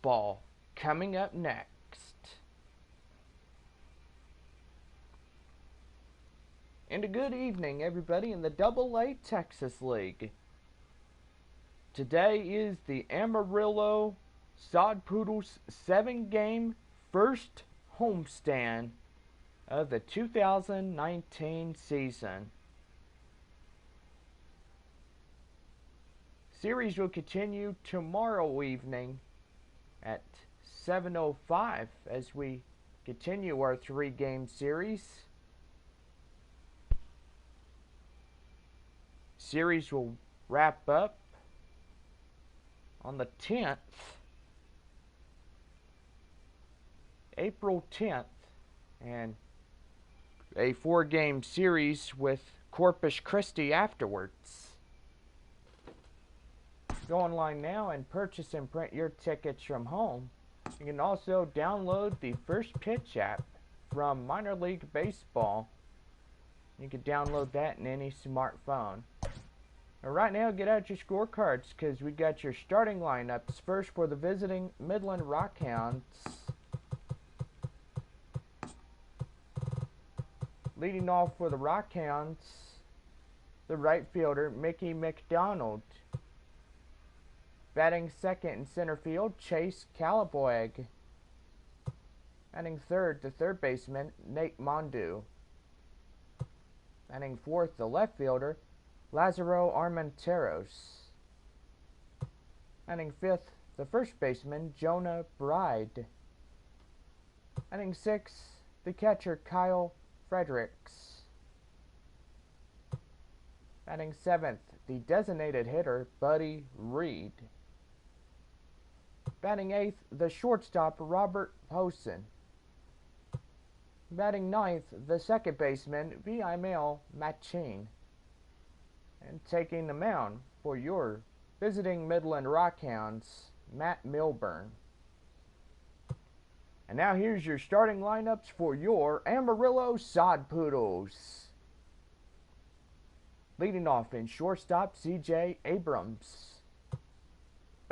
baseball coming up next. And a good evening, everybody, in the AA Texas League. Today is the Amarillo Sod Poodles 7-game first homestand of the 2019 season. Series will continue tomorrow evening at 7:05 as we continue our 3-game series. Series will wrap up on the 10th, April 10th, and a 4-game series with Corpus Christi afterwards. Go online now and purchase and print your tickets from home. You can also download the First Pitch app from Minor League Baseball. You can download that in any smartphone. Right now, get out your scorecards because we got your starting lineups. First for the visiting Midland Rockhounds. Leading off for the Rockhounds, the right fielder, Mickey McDonald. Batting second in center field, Chase Calaboig. Batting third, the third baseman, Nate Mondu. Batting fourth, the left fielder, Lazaro Armenteros. Batting fifth, the first baseman, Jonah Bride. Batting sixth, the catcher, Kyle Fredericks. Batting seventh, the designated hitter, Buddy Reed. Batting eighth, the shortstop, Robert Posen. Batting ninth, the second baseman, Vimael Machin. And taking the mound for your visiting Midland Rockhounds, Matt Milburn. And now here's your starting lineups for your Amarillo Sod Poodles. Leading off in shortstop, C.J. Abrams.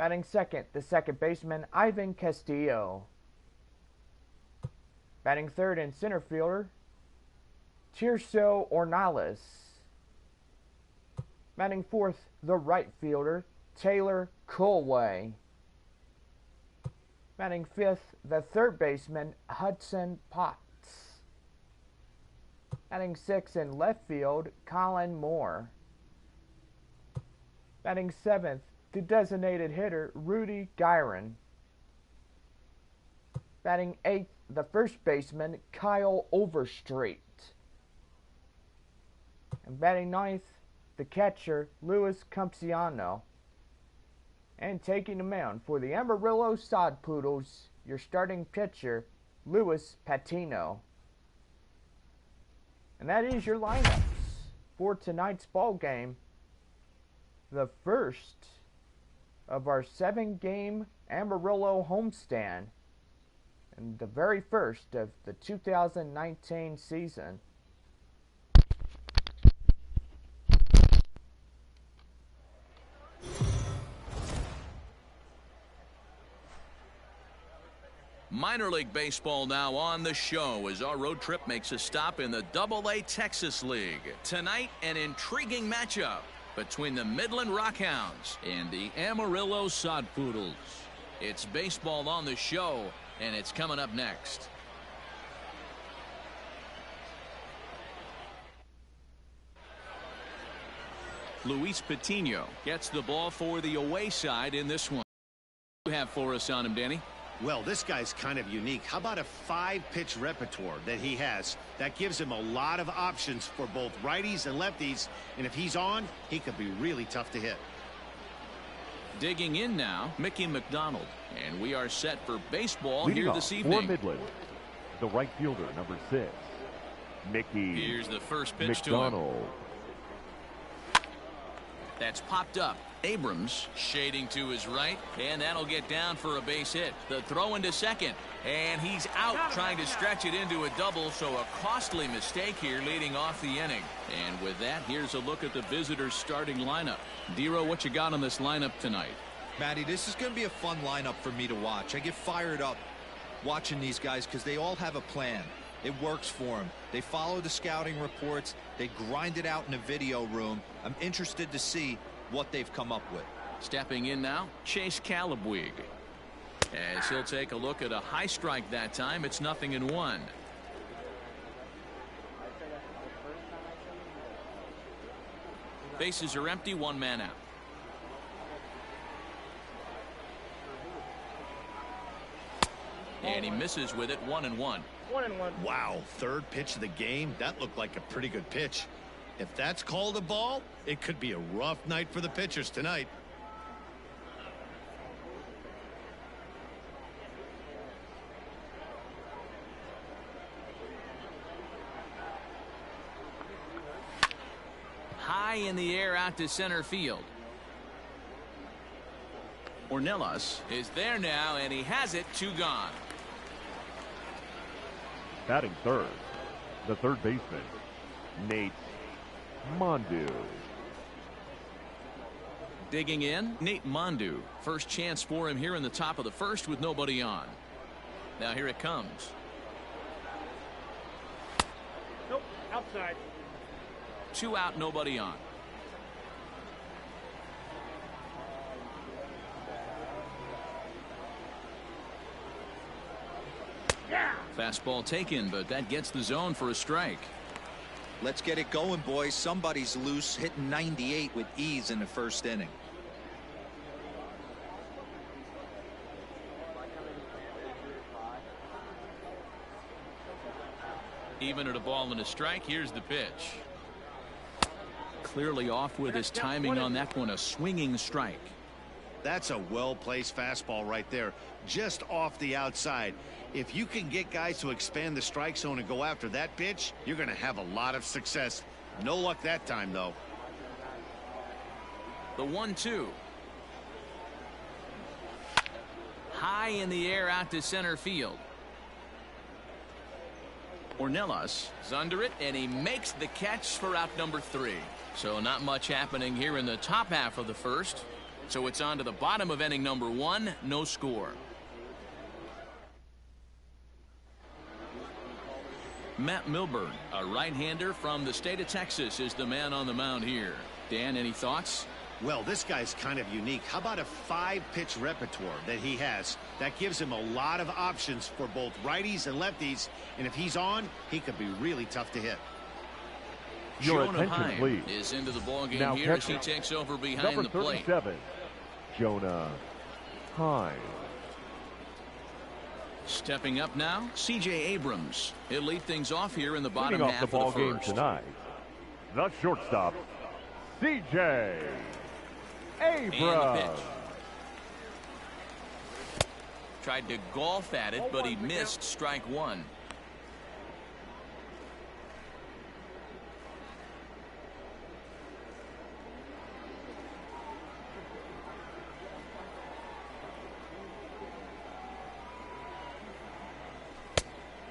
Batting second, the second baseman, Ivan Castillo. Batting third in center fielder, Tirso Ornales. Batting fourth, the right fielder, Taylor Colway. Batting fifth, the third baseman, Hudson Potts. Batting sixth in left field, Colin Moore. Batting seventh, the designated hitter, Rudy Gyron. Batting eighth, the first baseman, Kyle Overstreet. And batting ninth, the catcher, Luis Campsiano. And taking the mound for the Amarillo Sod Poodles, your starting pitcher, Luis Patino. And that is your lineups for tonight's ball game. The first of our 7-game Amarillo homestand, and the very first of the 2019 season. Minor League Baseball now on the show as our road trip makes a stop in the AA Texas League. Tonight, an intriguing matchup between the Midland Rockhounds and the Amarillo Sod Poodles. It's baseball on the show, and it's coming up next. Luis Patino gets the ball for the away side in this one. What do you have for us on him, Danny? Well, this guy's kind of unique. How about a 5-pitch repertoire that he has? That gives him a lot of options for both righties and lefties. And if he's on, he could be really tough to hit. Digging in now, Mickey McDonald. And we are set for baseball Leading here off this evening. for Midland, the right fielder, number 6, Mickey Here's the first pitch McDonald. to him. That's popped up. Abrams shading to his right, and that'll get down for a base hit. The throw into second, and he's out trying to stretch it into a double, so a costly mistake here leading off the inning. And with that, here's a look at the visitors' starting lineup. Dero, what you got on this lineup tonight? Matty, this is going to be a fun lineup for me to watch. I get fired up watching these guys because they all have a plan. It works for them. They follow the scouting reports. They grind it out in the video room. I'm interested to see what they've come up with. Stepping in now, Chase Calabwig. As he'll take a look at a high strike that time, it's 0-1. Bases are empty, one man out. And he misses with it, 1-1. 1-1. Wow, third pitch of the game. That looked like a pretty good pitch. If that's called a ball, it could be a rough night for the pitchers tonight. High in the air out to center field. Ornelas is there now, and he has it, 2 gone. Batting third, the third baseman, Nate Mondu. Digging in, Nate Mondu. First chance for him here in the top of the first with nobody on. Now here it comes. Nope, outside. 2 out, nobody on. Yeah. Fastball taken, but that gets the zone for a strike. Let's get it going, boys. Somebody's loose, hitting 98 with ease in the first inning. Even at a ball and a strike, here's the pitch. Clearly off with his timing on that one, a swinging strike. That's a well-placed fastball right there, just off the outside. If you can get guys to expand the strike zone and go after that pitch, you're going to have a lot of success. No luck that time, though. The 1-2. High in the air out to center field. Ornelas is under it, and he makes the catch for out number 3. So not much happening here in the top half of the first. So it's on to the bottom of inning number 1, no score. Matt Milburn, a right-hander from the state of Texas, is the man on the mound here. Dan, any thoughts? Well, this guy's kind of unique. How about a 5-pitch repertoire that he has? That gives him a lot of options for both righties and lefties. And if he's on, he could be really tough to hit. Your Jonah attention, Heim please. is into the ballgame Now here as he catcher, takes over behind number the plate. 37, Jonah Heim. Stepping up now, C.J. Abrams. He'll lead things off here in the bottom Leading off half the ball of the game first. tonight, the shortstop, C.J. And the Abrams. pitch. Tried to golf at it, but he missed strike 1.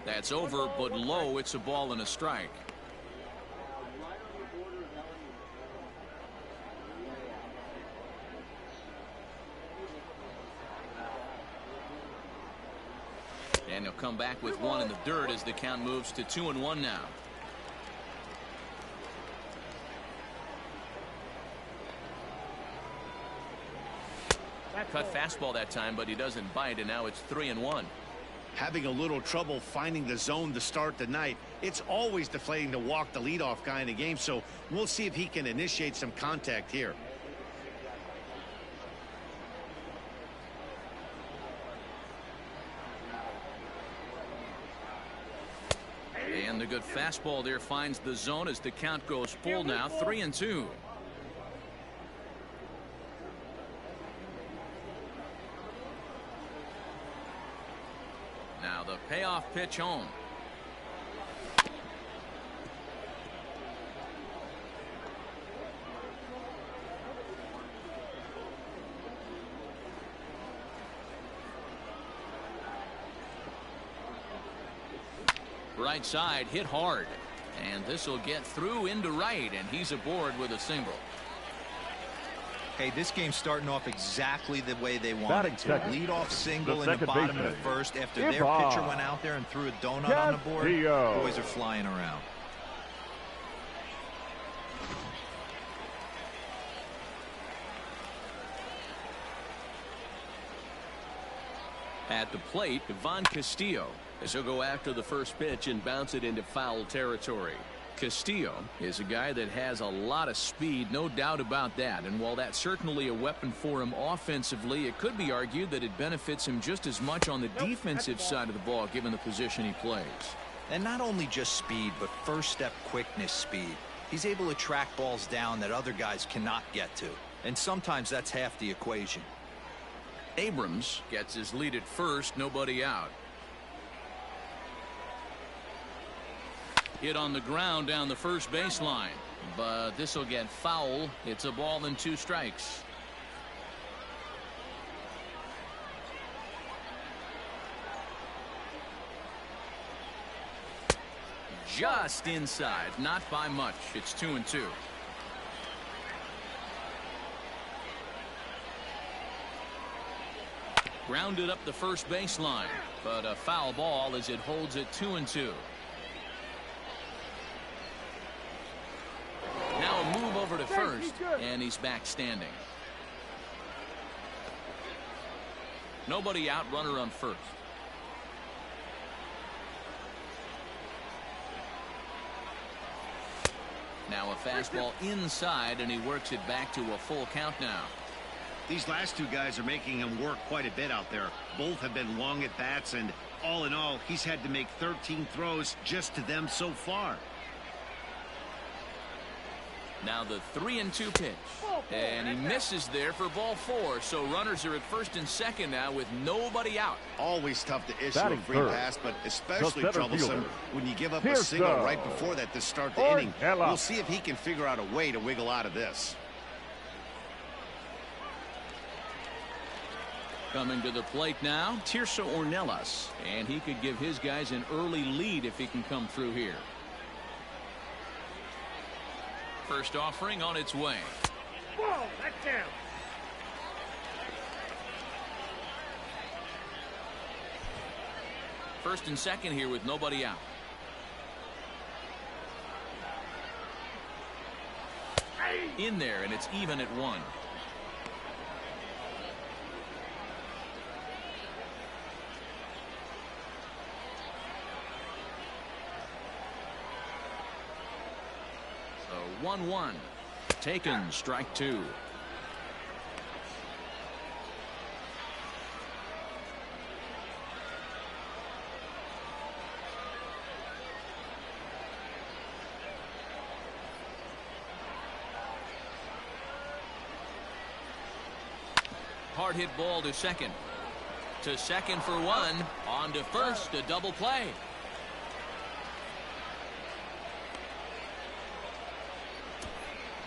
That's over, but low. It's a ball and a strike. And he'll come back with 1 in the dirt as the count moves to 2-1 now. Cut fastball that time, but he doesn't bite, and now it's 3-1. Having a little trouble finding the zone to start the night. It's always deflating to walk the leadoff guy in the game, so we'll see if he can initiate some contact here. And the good fastball there finds the zone as the count goes full now, 3-2. Now the payoff pitch home. Right side hit hard, and this will get through into right, and he's aboard with a single. Hey, this game's starting off exactly the way they wanted to. Lead off single in the bottom of the first after their pitcher went out there and threw a donut on the board. Boys are flying around. At the plate, Ivan Castillo, as he'll go after the first pitch and bounce it into foul territory. Castillo is a guy that has a lot of speed, no doubt about that. And while that's certainly a weapon for him offensively, it could be argued that it benefits him just as much on the defensive side of the ball, given the position he plays. And not only just speed, but first step quickness speed. He's able to track balls down that other guys cannot get to. And sometimes that's half the equation. Abrams gets his lead at first, nobody out. Hit on the ground down the first baseline, but this will get foul. It's a ball and 2 strikes. Just inside, not by much. It's 2-2. Grounded up the first baseline, but a foul ball as it holds it 2-2. Now a move over to first, and he's back standing. Nobody out, runner on first. Now a fastball inside, and he works it back to a full count now. These last 2 guys are making him work quite a bit out there. Both have been long at bats, and all in all, he's had to make 13 throws just to them so far. Now the 3-2 pitch, and he misses there for ball 4. So runners are at first and second now with nobody out. Always tough to issue a free pass, but especially troublesome when you give up a single right before that to start the inning. We'll see if he can figure out a way to wiggle out of this. Coming to the plate now, Tirso Ornelas, and he could give his guys an early lead if he can come through here. First offering on its way. Whoa, that's down. First and second here with nobody out. In there, and it's even at 1. So 1-1. Taken, strike 2. Hard hit ball to second. To second for 1. On to first, a double play.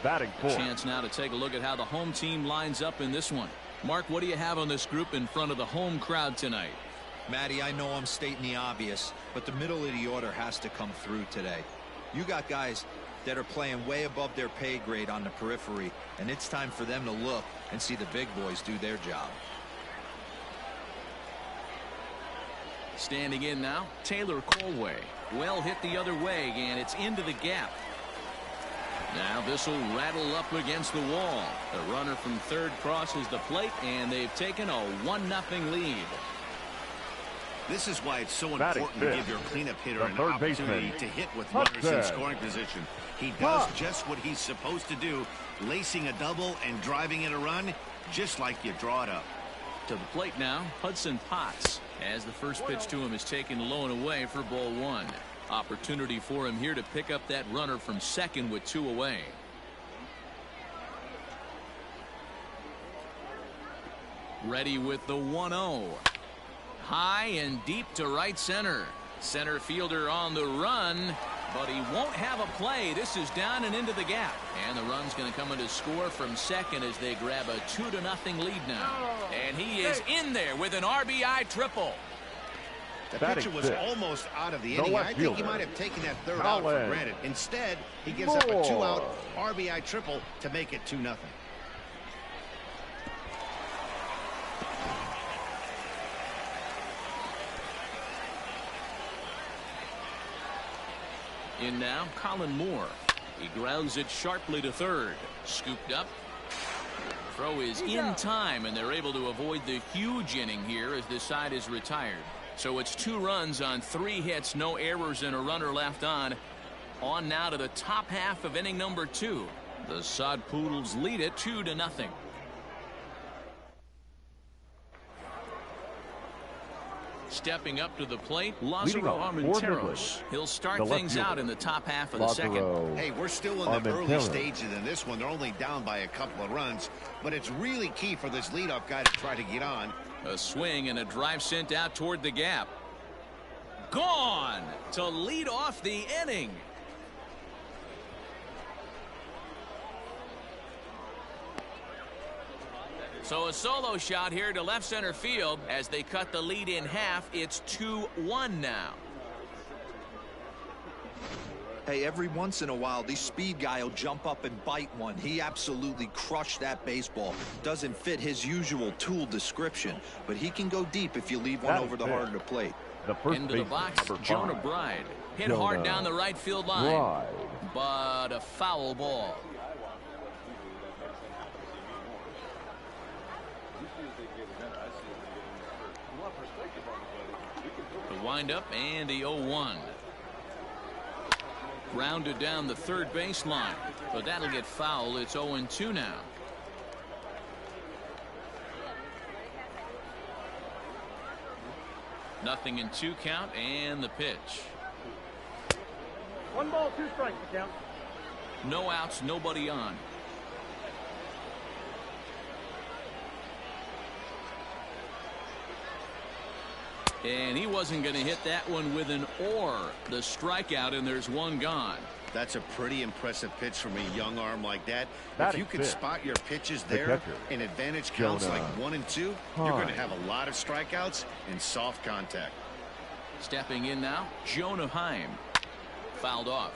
Batting 4. Chance now to take a look at how the home team lines up in this one. Mark, what do you have on this group in front of the home crowd tonight? Matty, I know I'm stating the obvious, but the middle of the order has to come through today. You got guys that are playing way above their pay grade on the periphery, and it's time for them to look and see the big boys do their job. Standing in now, Taylor Colway. Well hit the other way, and it's into the gap. Now this will rattle up against the wall. The runner from third crosses the plate, and they've taken a 1-0 lead. This is why it's so important to give your cleanup hitter an opportunity to hit with runners in scoring position. He does just what he's supposed to do, lacing a double and driving in a run, just like you draw it up. To the plate now, Hudson Potts, as the first pitch to him is taken low and away for ball 1. Opportunity for him here to pick up that runner from second with 2 away. Ready with the 1-0. High and deep to right center. Center fielder on the run, but he won't have a play. This is down and into the gap. And the run's going to come in to score from second as they grab a 2-0 lead now. And he is in there with an RBI triple. The pitcher was almost out of the inning. I think he might have taken that third out for granted. Instead, he gives up a 2-out RBI triple to make it 2-0. In now, Colin Moore. He grounds it sharply to third. Scooped up. Throw is in time, and they're able to avoid the huge inning here as this side is retired. So it's 2 runs on 3 hits, no errors, and a runner left on. On now to the top half of inning number 2. The Sod Poodles lead it 2-0. Stepping up to the plate, Lázaro Armenteros. He'll start things out in the top half of the second. Hey, we're still in the early stages in this one. They're only down by a couple of runs, but it's really key for this leadoff guy to try to get on. A swing and a drive sent out toward the gap. Gone to lead off the inning. So a solo shot here to left center field as they cut the lead in half. It's 2-1 now. Hey, every once in a while, this speed guy will jump up and bite one. He absolutely crushed that baseball. Doesn't fit his usual tool description, but he can go deep if you leave one over the heart of the plate. Into the box, Jonah Bride. Hit hard down the right field line, but a foul ball. The windup and the 0-1. Grounded down the third baseline, but that'll get foul. It's 0-2 now. Nothing in 2 count, and the pitch. 1 ball, 2 strikes, count. No outs, nobody on. And he wasn't going to hit that one with an or. The strikeout, and there's 1 gone. That's a pretty impressive pitch from a young arm like that. If you can spot your pitches there in advantage counts like 1 and 2, you're going to have a lot of strikeouts and soft contact. Stepping in now, Jonah Heim. Fouled off.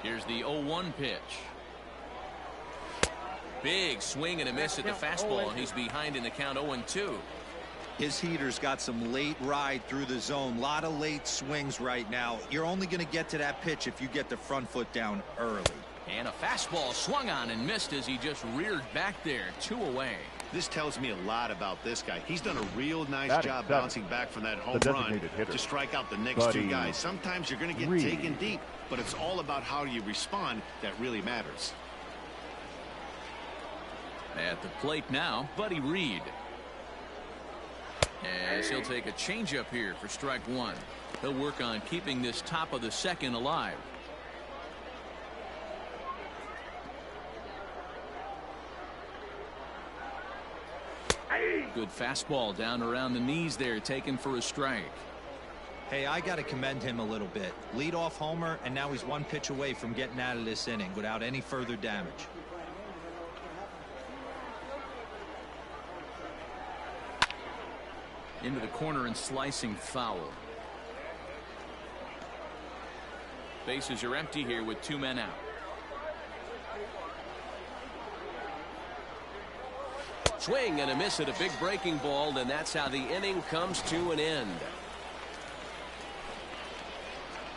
Here's the 0-1 pitch. Big swing and a miss at the fastball, and he's behind in the count 0-2. His heater's got some late ride through the zone. A lot of late swings right now. You're only going to get to that pitch if you get the front foot down early. And a fastball swung on and missed as he just reared back there. 2 away. This tells me a lot about this guy. He's done a real nice job bouncing back from that home run to strike out the next 2 guys. Sometimes you're going to get taken deep, but it's all about how you respond that really matters. At the plate now, Buddy Reed. As he'll take a changeup here for strike 1. He'll work on keeping this top of the second alive. Good fastball down around the knees there, taken for a strike. Hey, I got to commend him a little bit. Leadoff homer, and now he's 1 pitch away from getting out of this inning without any further damage. Into the corner and slicing foul. Bases are empty here with 2 men out. Swing and a miss at a big breaking ball, and that's how the inning comes to an end.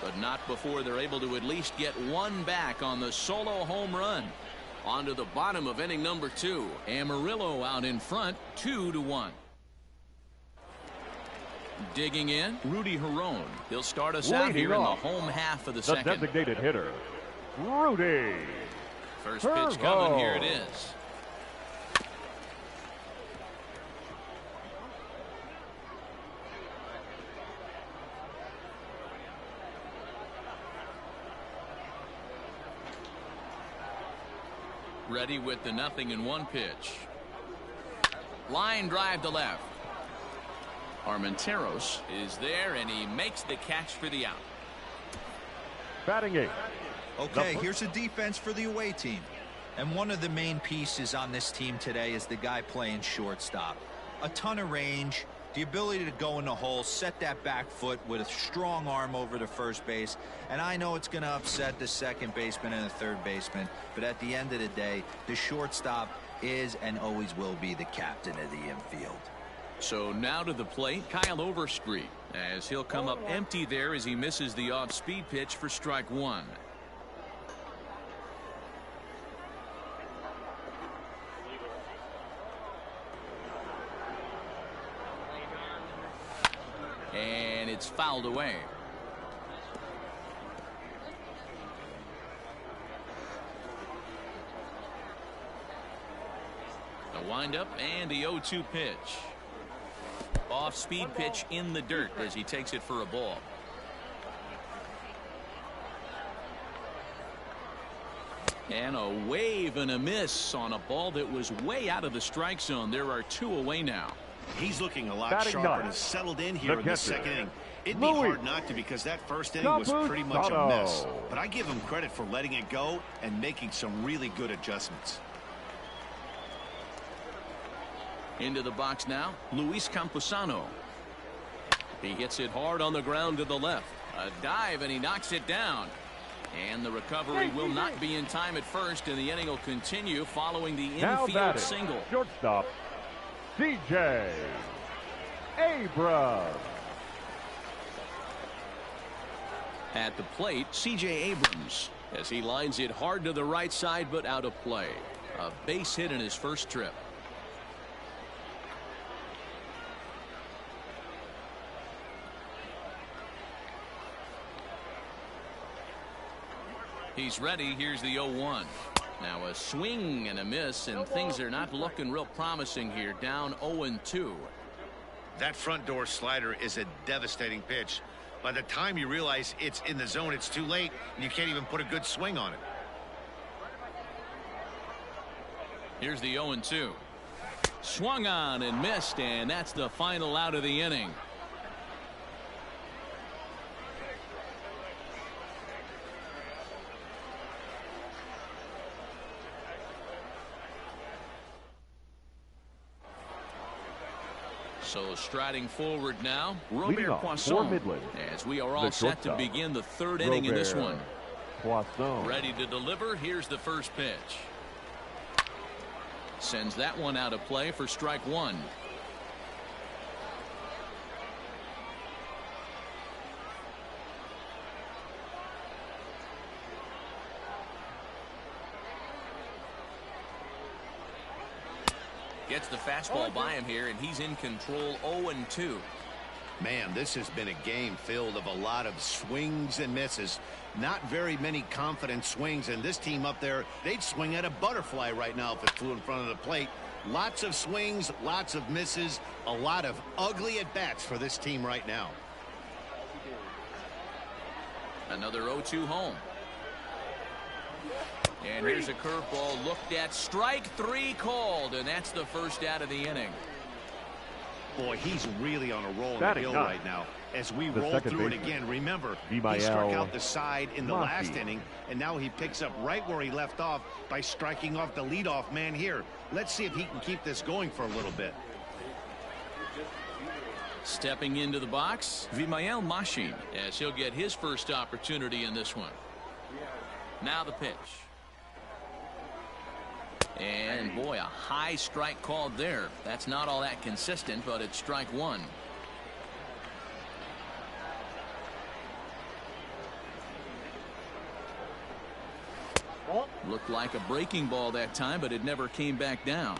But not before they're able to at least get 1 back on the solo home run. On to the bottom of inning number 2. Amarillo out in front, 2-1. Digging in, Rudy Herron. He'll start us out here in the home half of the second. The designated hitter, Rudy. First pitch coming. Here it is. Ready with the 0-1 pitch. Line drive to left. Armenteros is there, and he makes the catch for the out. Batting 8. Okay, here's a defense for the away team. And one of the main pieces on this team today is the guy playing shortstop. A ton of range, The ability to go in the hole, set that back foot with a strong arm over to first base. And I know it's going to upset the second baseman and the third baseman, but at the end of the day, the shortstop is and always will be the captain of the infield. So now to the plate, Kyle Overstreet, as he'll come up empty there as he misses the off-speed pitch for strike one. And it's fouled away. The windup and the 0-2 pitch. Off-speed pitch in the dirt as he takes it for a ball. And a wave and a miss on a ball that was way out of the strike zone. There are two away now. He's looking a lot Batting sharper ninth. and has settled in here in the second inning. It'd be Louis. hard not to, because that first inning was pretty much a mess. But I give him credit for letting it go and making some really good adjustments. Into the box now, Luis Camposano. He hits it hard on the ground to the left. A dive, and he knocks it down. And the recovery will not be in time at first, and the inning will continue following the infield single. Shortstop, C.J. Abrams. At the plate, C.J. Abrams, as he lines it hard to the right side, but out of play. A base hit in his first trip. He's ready. Here's the 0-1. Now a swing and a miss, and things are not looking real promising here. Down 0-2. That front door slider is a devastating pitch. By the time you realize it's in the zone, it's too late, and you can't even put a good swing on it. Here's the 0-2. Swung on and missed, and that's the final out of the inning. So striding forward now, Robert Poisson, Midland, as we are all set to begin the third inning in this one. Poisson. Ready to deliver. Here's the first pitch. Sends that one out of play for strike one. Gets the fastball by him here, and he's in control. 0-2. Man, this has been a game filled of a lot of swings and misses. Not very many confident swings, and this team up there, they'd swing at a butterfly right now if it flew in front of the plate. Lots of swings, lots of misses, a lot of ugly at-bats for this team right now. Another 0-2 home. And here's a curveball looked at. Strike three called, and that's the first out of the inning. Boy, he's really on a roll in the hill right now. As we roll through it again, remember, he struck out the side in the last inning, and now he picks up right where he left off by striking off the leadoff man here. Let's see if he can keep this going for a little bit. Stepping into the box, Vimael Machin, as he'll get his first opportunity in this one. Now the pitch. And boy, a high strike called there. That's not all that consistent, but it's strike one. Looked like a breaking ball that time, but it never came back down.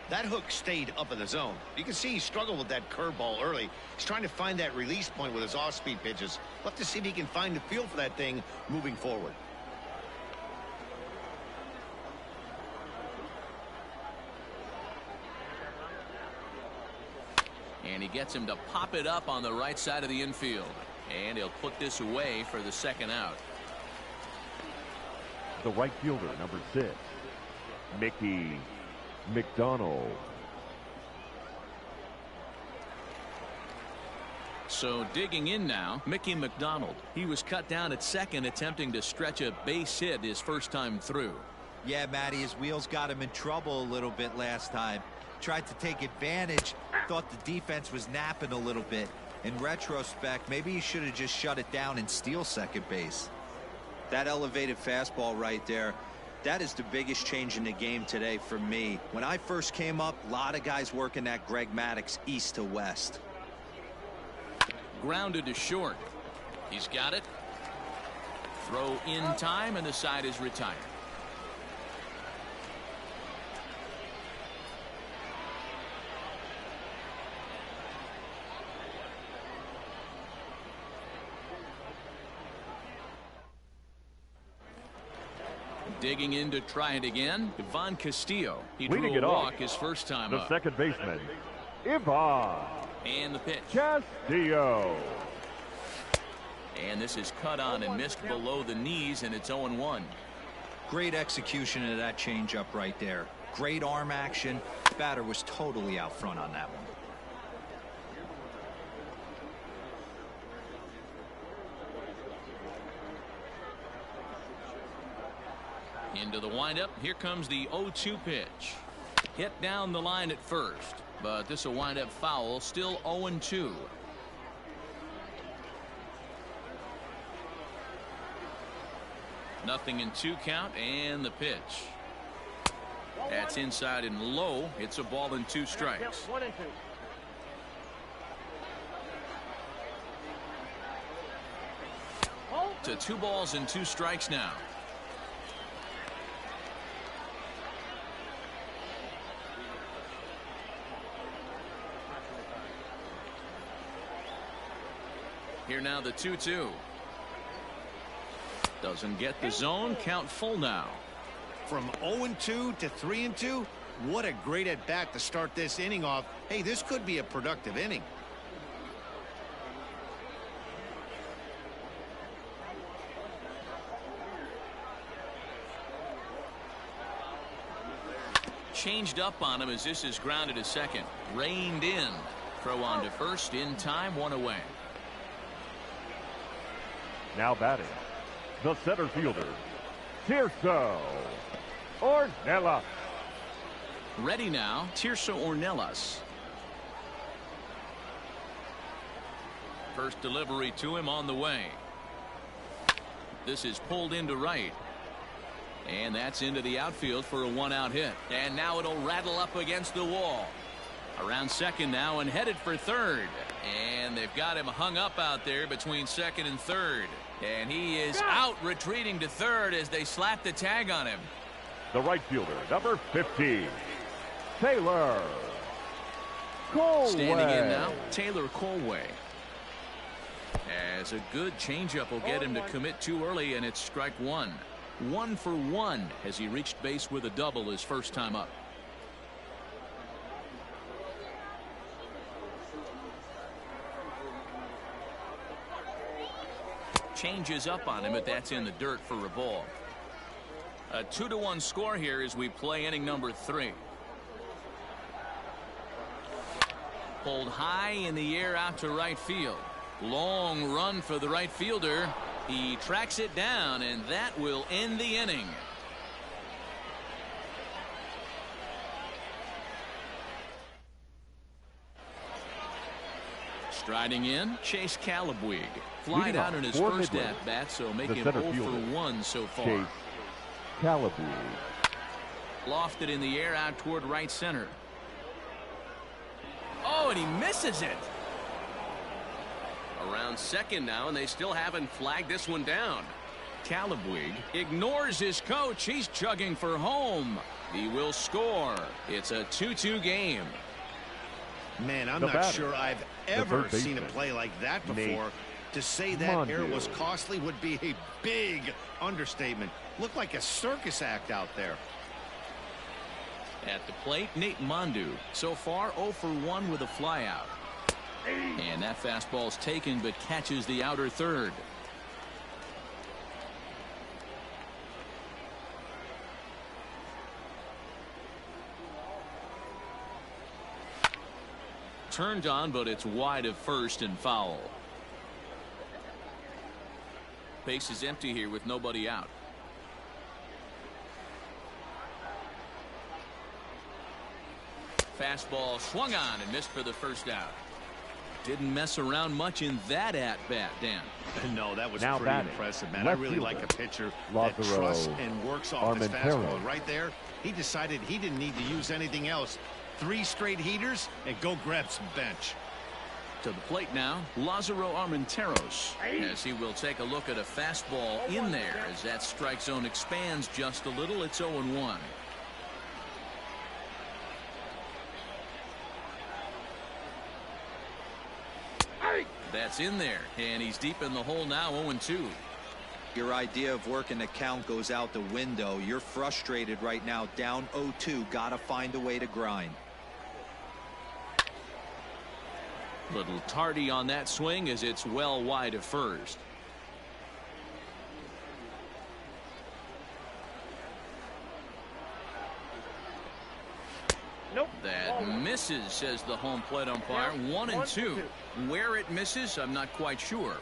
That hook stayed up in the zone. You can see he struggled with that curveball early. He's trying to find that release point with his off-speed pitches. We'll have to see if he can find the feel for that thing moving forward. And he gets him to pop it up on the right side of the infield. And he'll put this away for the second out. The right fielder, number 6, Mickey McDonald. So digging in now, Mickey McDonald. He was cut down at second, attempting to stretch a base hit his first time through. Yeah, Matty, his wheels got him in trouble a little bit last time. tried to take advantage. Thought the defense was napping a little bit. In retrospect, maybe he should have just shut it down and steal second base. That elevated fastball right there, that is the biggest change in the game today for me. When I first came up, a lot of guys working that Greg Maddux east to west. Grounded to short. He's got it. Throw in time, and the side is retired. Digging in to try it again, Ivan Castillo. He drew a walk his first time up. The second baseman, Ivan. And the pitch. Castillo. And this is cut on and missed below the knees, and it's 0-1. Great execution of that changeup right there. Great arm action. Batter was totally out front on that one. Into the windup. Here comes the 0-2 pitch. Hit down the line at first, but this will wind up foul. Still 0-2. Nothing in 2 count, and the pitch. That's inside and low. It's a ball and 2 strikes. 1 and 2. To 2 balls and 2 strikes now. Here now the 2-2. Doesn't get the zone. Count full now. From 0-2 to 3-2, what a great at bat to start this inning off. Hey, this could be a productive inning. Changed up on him as this is grounded to second. Reined in. Throw on to first in time. 1 away. Now batting, the center fielder, Tirso Ornelas. Ready now, Tirso Ornelas. First delivery to him on the way. This is pulled into right. And that's into the outfield for a 1-out hit. And now it'll rattle up against the wall. Around second now and headed for third. And they've got him hung up out there between second and third. And he is out, retreating to third as they slap the tag on him. The right fielder, number 50, Taylor Colway. Standing in now, Taylor Colway. As a good changeup will get him to commit too early, and it's strike 1. 1 for 1 as he reached base with a double his first time up. Changes up on him, but that's in the dirt for a ball. A 2-1 score here as we play inning number 3. Pulled high in the air out to right field. Long run for the right fielder. He tracks it down, and that will end the inning. Striding in, Chase Calabwig. Flied out in his first at-bat, so making him 0 for 1 so far. Chase Calabwig. Lofted in the air out toward right center. Oh, and he misses it. Around second now, and they still haven't flagged this one down. Calabwig ignores his coach. He's chugging for home. He will score. It's a 2-2 game. Man, I'm not sure I've ever seen a play like that before. To say that error was costly would be a big understatement. Looked like a circus act out there. At the plate, Nate Mondu. So far, 0 for 1 with a flyout. And that fastball's taken, but catches the outer third. Turned on, but it's wide of first and foul. Base is empty here with nobody out. Fastball swung on and missed for the first out. Didn't mess around much in that at-bat, Dan. No, that was Now pretty batting, impressive, man. left I really like a fielder, pitcher that Lazaro trusts and works off this Armentero. fastball. Right there, he decided he didn't need to use anything else. 3 straight heaters and go grab some bench. To the plate now, Lazaro Armenteros, as he will take a look at a fastball in there as that strike zone expands just a little. It's 0-1. That's in there, and he's deep in the hole now, 0-2. Your idea of working the count goes out the window. You're frustrated right now, down 0-2. Gotta find a way to grind. Little tardy on that swing as it's well wide of first. Nope. That misses, says the home plate umpire. 1-2. Where it misses, I'm not quite sure.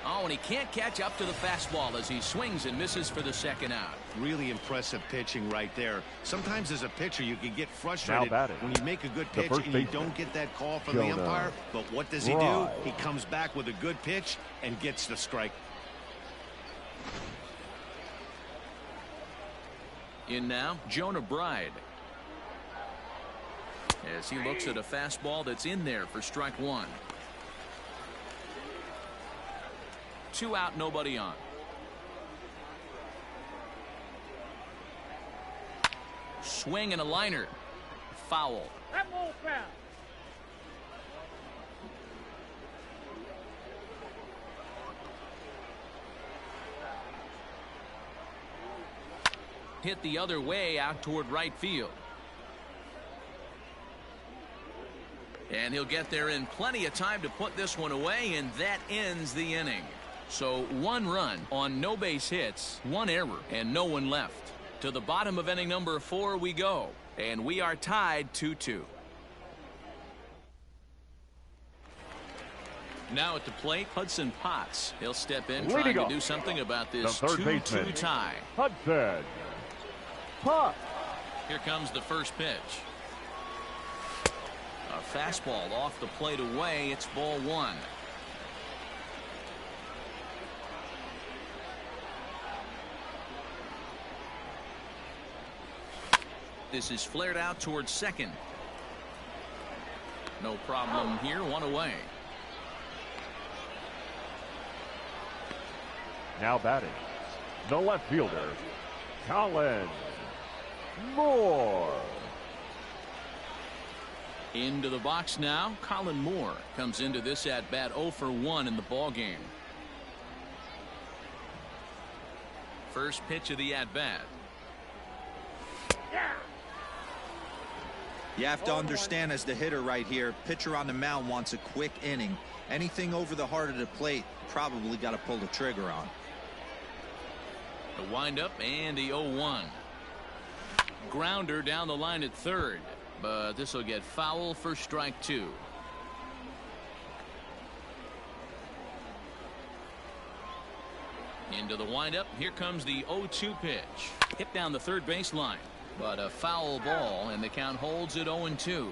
Oh, and he can't catch up to the fastball as he swings and misses for the second out. Really impressive pitching right there. Sometimes as a pitcher you can get frustrated batting, when you make a good the pitch first and you baseman, don't get that call from the Jonah umpire. But what does he do? Bride. He comes back with a good pitch and gets the strike. In now, Jonah Bride. As he looks at a fastball that's in there for strike one. 2 out, nobody on. Swing and a liner. Foul. That ball foul. Hit the other way out toward right field. And he'll get there in plenty of time to put this one away, and that ends the inning. So 1 run on no base hits, 1 error, and no one left. To the bottom of inning number 4 we go, and we are tied 2-2. Now at the plate, Hudson Potts. He'll step in trying Leading to off, do something about this the third 2-2 baseman, tie. Hudson Potts. Here comes the first pitch. A fastball off the plate away. It's ball 1. This is flared out towards second. No problem here. 1 away. Now batting, the left fielder, Colin Moore. Into the box now. Colin Moore comes into this at bat 0 for 1 in the ball game. First pitch of the at bat. You have to understand, as the hitter right here, pitcher on the mound wants a quick inning. Anything over the heart of the plate, probably got to pull the trigger on. The windup and the 0-1. Grounder down the line at third, but this will get foul for strike 2. Into the windup. Here comes the 0-2 pitch. Hit down the third baseline, but a foul ball, and the count holds at 0-2.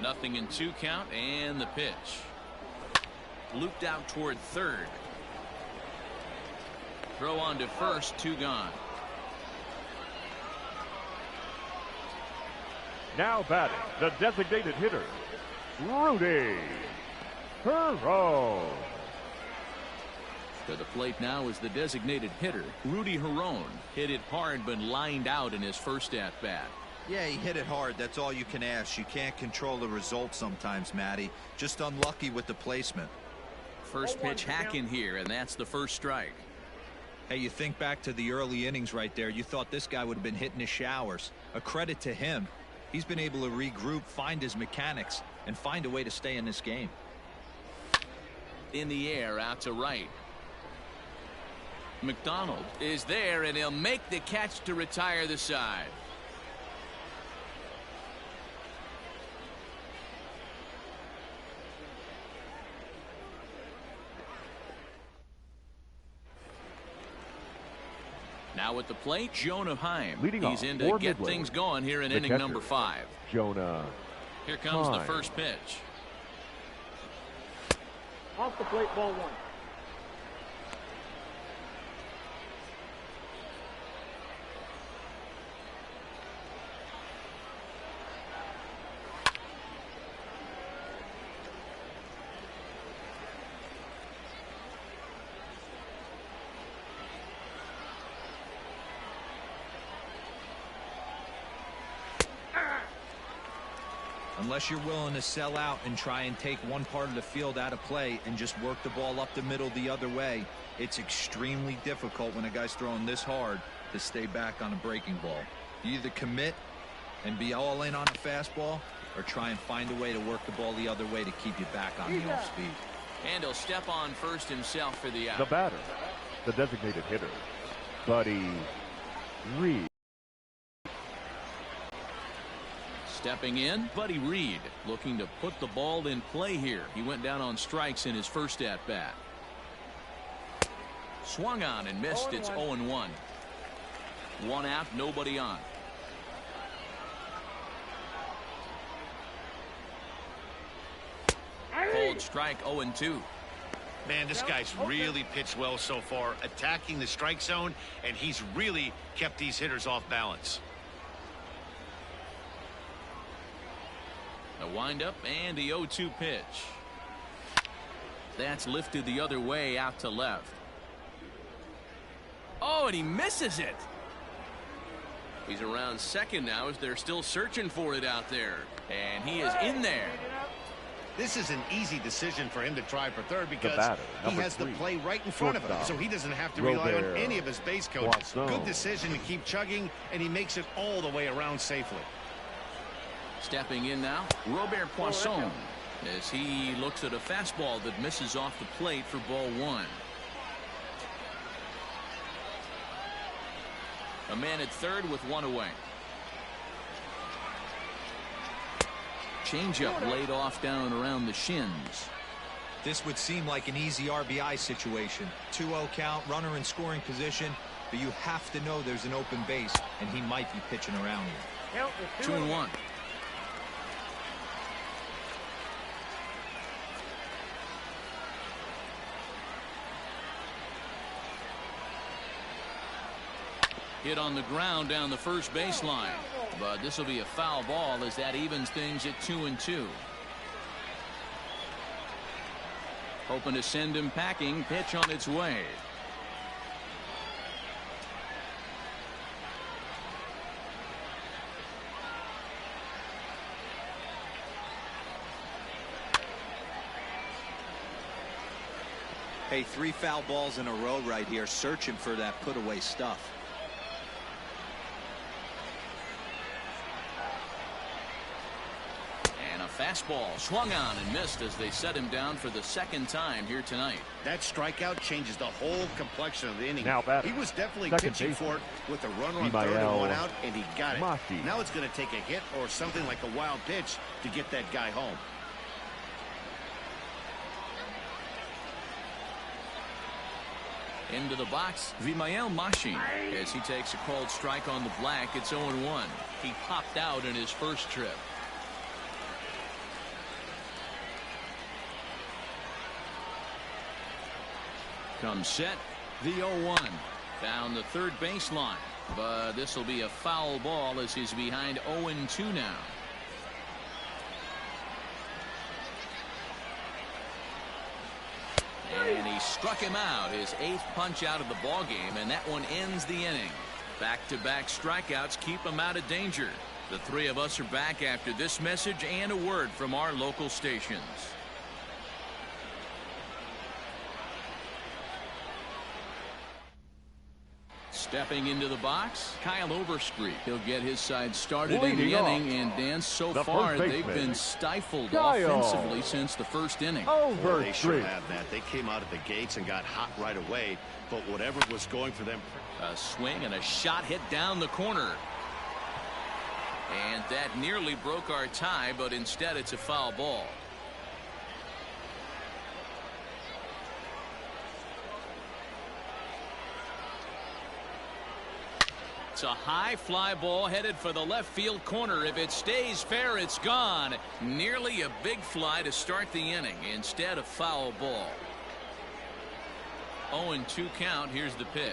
Nothing in 2 count, and the pitch. Looped out toward third. Throw on to first, 2 gone. Now batting, the designated hitter, Rudy Herron. To the plate now is the designated hitter, Rudy Herron. Hit it hard but lined out in his first at bat. Yeah, he hit it hard. That's all you can ask. You can't control the result sometimes, Matty. Just unlucky with the placement. First pitch hacking here, and that's the first strike. Hey, you think back to the early innings right there. You thought this guy would have been hitting his showers. A credit to him. He's been able to regroup, find his mechanics, and find a way to stay in this game. In the air, out to right. McDonald is there, and he'll make the catch to retire the side. Now at the plate, Jonah Heim. Leading He's off in to for get Midland, things going here in the inning catcher, number 5. Jonah Here comes the Heim. first pitch. Off the plate, ball 1. Unless you're willing to sell out and try and take one part of the field out of play and just work the ball up the middle the other way, it's extremely difficult when a guy's throwing this hard to stay back on a breaking ball. You either commit and be all in on a fastball or try and find a way to work the ball the other way to keep you back on the off speed. And he'll step on first himself for the out. The batter, the designated hitter, Buddy Reed. Stepping in, Buddy Reed looking to put the ball in play here. He went down on strikes in his first at-bat. Swung on and missed. It's 0-1. 1 out, nobody on. Cold strike, 0-2. Man, this guy's really pitched well so far, attacking the strike zone, and he's really kept these hitters off balance. A windup and the 0-2 pitch. That's lifted the other way out to left. Oh, and he misses it. He's around second now as they're still searching for it out there. And he is in there. This is an easy decision for him to try for third because batter, he has the 3, play right in front of him, so he doesn't have to rely on any of his base coaches. Good decision to keep chugging, and he makes it all the way around safely. Stepping in now, Robert Poisson, as he looks at a fastball that misses off the plate for ball 1. A man at third with 1 away. Changeup laid off down around the shins. This would seem like an easy RBI situation. 2-0 count, runner in scoring position, but you have to know there's an open base, and he might be pitching around you. 2-1. Hit on the ground down the first baseline, but this will be a foul ball as that evens things at 2-2. Hoping to send him packing. Pitch on its way. Hey, 3 foul balls in a row right here, searching for that put away stuff. Fastball swung on and missed as they set him down for the second time here tonight. That strikeout changes the whole complexion of the inning. Now he was definitely second pitching baseman, for it with a runner on third and 1 out, and he got it. Now it's going to take a hit or something like a wild pitch to get that guy home. Into the box, Vimael Machin, as he takes a called strike on the black. It's 0-1. He popped out in his first trip. Comes set, the 0-1 down the third baseline, but this will be a foul ball as he's behind 0-2 now. And he struck him out, his 8th punch out of the ball game, and that one ends the inning. Back-to-back strikeouts keep him out of danger. The 3 of us are back after this message and a word from our local stations. Stepping into the box, Kyle Overstreet. He'll get his side started in the inning, and Dan, so far they've been stifled offensively since the first inning. Well, they sure have that. They came out of the gates and got hot right away, but whatever was going for them. A swing and a shot hit down the corner. And that nearly broke our tie, but instead it's a foul ball. It's a high fly ball headed for the left field corner. If it stays fair, it's gone. Nearly a big fly to start the inning. Instead, a foul ball. 0-2 count. Here's the pitch.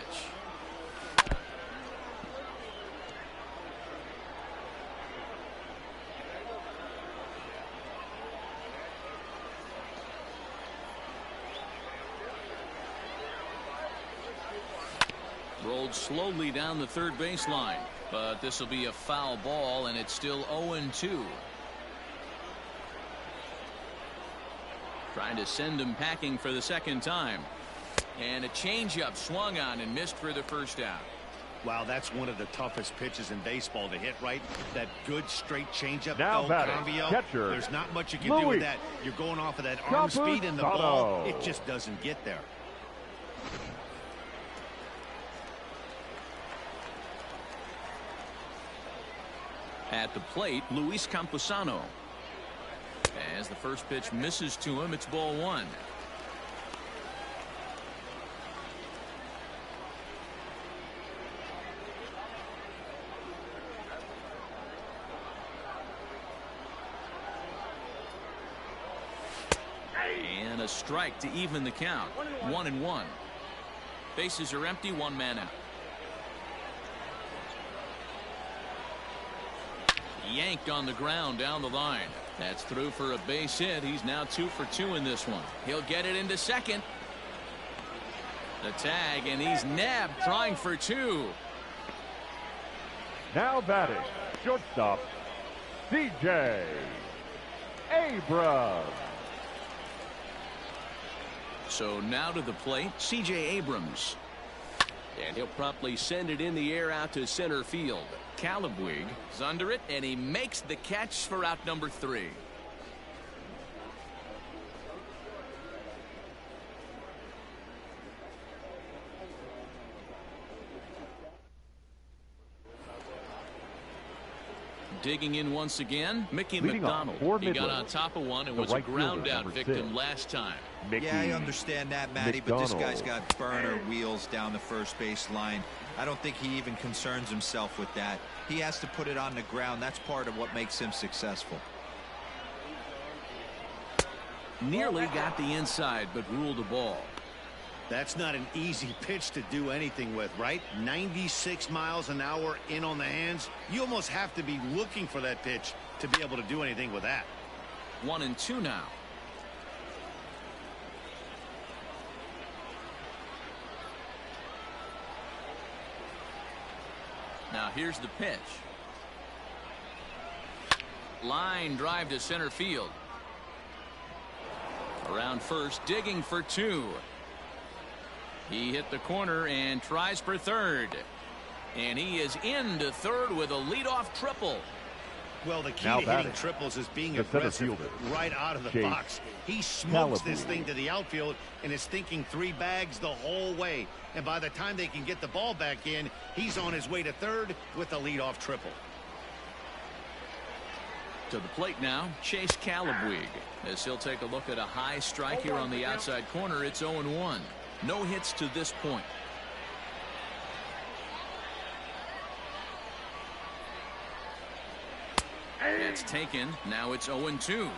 Rolled slowly down the third baseline, but this will be a foul ball, and it's still 0-2. Trying to send him packing for the second time. And a changeup swung on and missed for the first out. Wow, that's one of the toughest pitches in baseball to hit, right? That good straight changeup. Now batting, Cambio. catcher, There's not much you can do with that. You're going off of that arm speed, and the ball, it just doesn't get there. At the plate, Luis Camposano. As the first pitch misses to him, it's ball one. And a strike to even the count. 1-1. Bases are empty, one man out. Yanked on the ground down the line. That's through for a base hit. He's now 2 for 2 in this one. He'll get it into second. The tag, and he's nabbed, trying for 2. Now batting, shortstop, C.J. Abrams. So now to the plate, C.J. Abrams. And he'll promptly send it in the air out to center field. Calabwig is under it, and he makes the catch for out number 3. Digging in once again, Mickey Leading McDonald. He got on top of one and was a ground out victim last time. Yeah, I understand that, Matty, but this guy's got burner wheels down the first base line. I don't think he even concerns himself with that. He has to put it on the ground. That's part of what makes him successful. Nearly got the inside, but ruled a ball. That's not an easy pitch to do anything with, right? 96 miles an hour in on the hands. You almost have to be looking for that pitch to be able to do anything with that. 1-2 now. Now here's the pitch. Line drive to center field. Around first, digging for 2. He hit the corner and tries for third. And he is into third with a leadoff triple. Well, the key to hitting triples is being aggressive right out of the box. He smokes this thing to the outfield and is thinking 3 bags the whole way. And by the time they can get the ball back in, he's on his way to third with a leadoff triple. To the plate now, Chase Calabwig. As he'll take a look at a high strike here on the outside corner, it's 0-1. No hits to this point. That's taken. Now it's 0-2.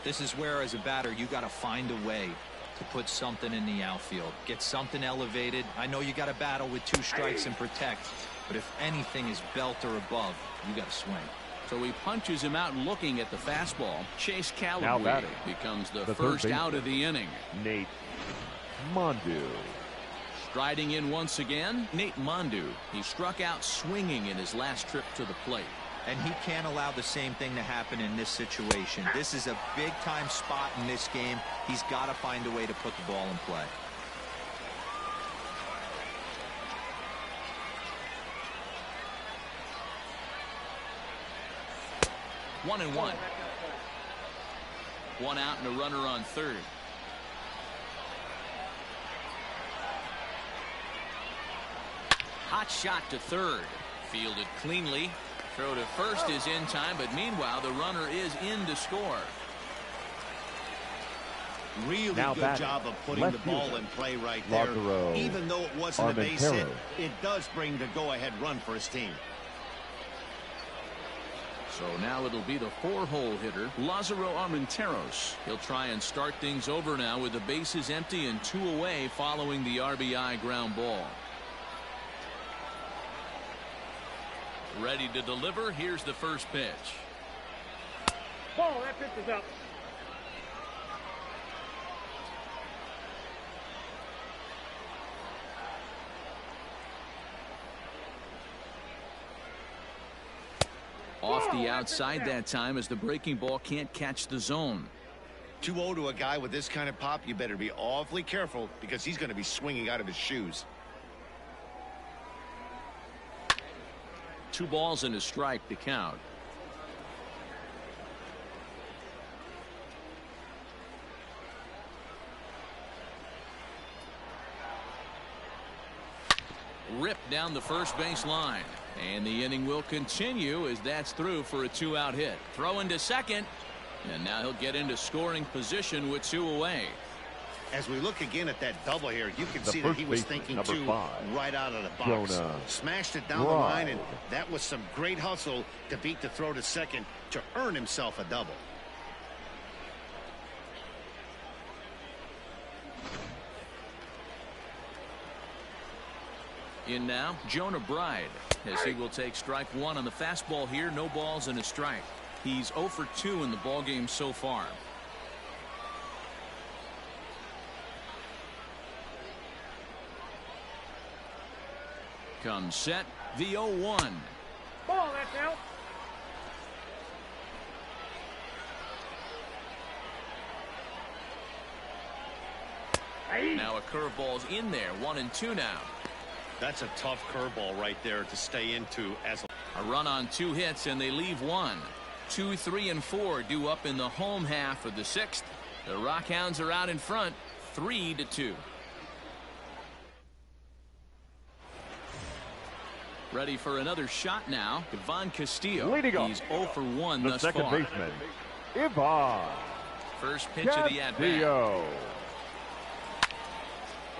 This is where, as a batter, you got to find a way to put something in the outfield. Get something elevated. I know you got to battle with 2 strikes and protect, but if anything is belt or above, you got to swing. So he punches him out looking at the fastball. Chase Calabwig becomes the first out of the inning. Nate Mondu. Striding in once again, Nate Mondu. He struck out swinging in his last trip to the plate. And he can't allow the same thing to happen in this situation. This is a big-time spot in this game. He's got to find a way to put the ball in play. One and one. One out and a runner on third. Hot shot to third. Fielded cleanly. Throw to first is in time, but meanwhile the runner is in to score. Really Now good batting, job of putting left the ball fielder, in play right there. Lazaro Even though it wasn't a base hit, Armentero. it does bring the go-ahead run for his team. So now it'll be the 4-hole hitter, Lazaro Armenteros. He'll try and start things over now with the bases empty and 2 away following the RBI ground ball. Ready to deliver. Here's the first pitch. Ball, that pitch is up. Off the outside that time as the breaking ball can't catch the zone. 2-0 to a guy with this kind of pop, you better be awfully careful because he's going to be swinging out of his shoes. 2 balls and a strike to count. Ripped down the first base line. And the inning will continue as that's through for a 2-out hit. Throw into second. And now he'll get into scoring position with 2 away. As we look again at that double here, you can The see that he first was baseman, thinking number too 5, right out of the box. Jonah Smashed it down the Bride. line, and that was some great hustle to beat the throw to second to earn himself a double. In now, Jonah Bride, as he will take strike 1 on the fastball here. No balls and a strike. He's 0 for 2 in the ballgame so far. Comes set, the 0-1. Ball, that's out. Now a curveball's in there, 1-2 now. That's a tough curveball right there to stay into as A run on 2 hits and they leave 1. 2, 3, and 4 due up in the home half of the 6th. The Rockhounds are out in front, 3-2. Ready for another shot now. Ivan Castillo. Leading off. He's 0 for 1 the thus second far. baseman, Ivan First pitch of the at-bat. Castillo.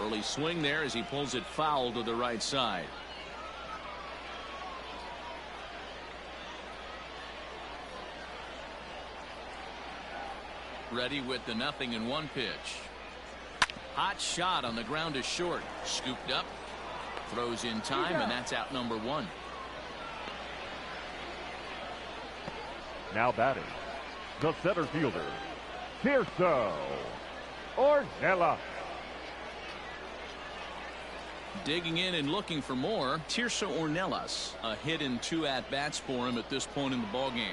Early swing there as he pulls it foul to the right side. Ready with the 0-1 pitch. Hot shot on the ground is short. Scooped up. Throws in time, and that's out number 1. Now batting, the center fielder, Tirso Ornella. Digging in and looking for more, Tirso Ornelas. A hit in 2 at-bats for him at this point in the ballgame.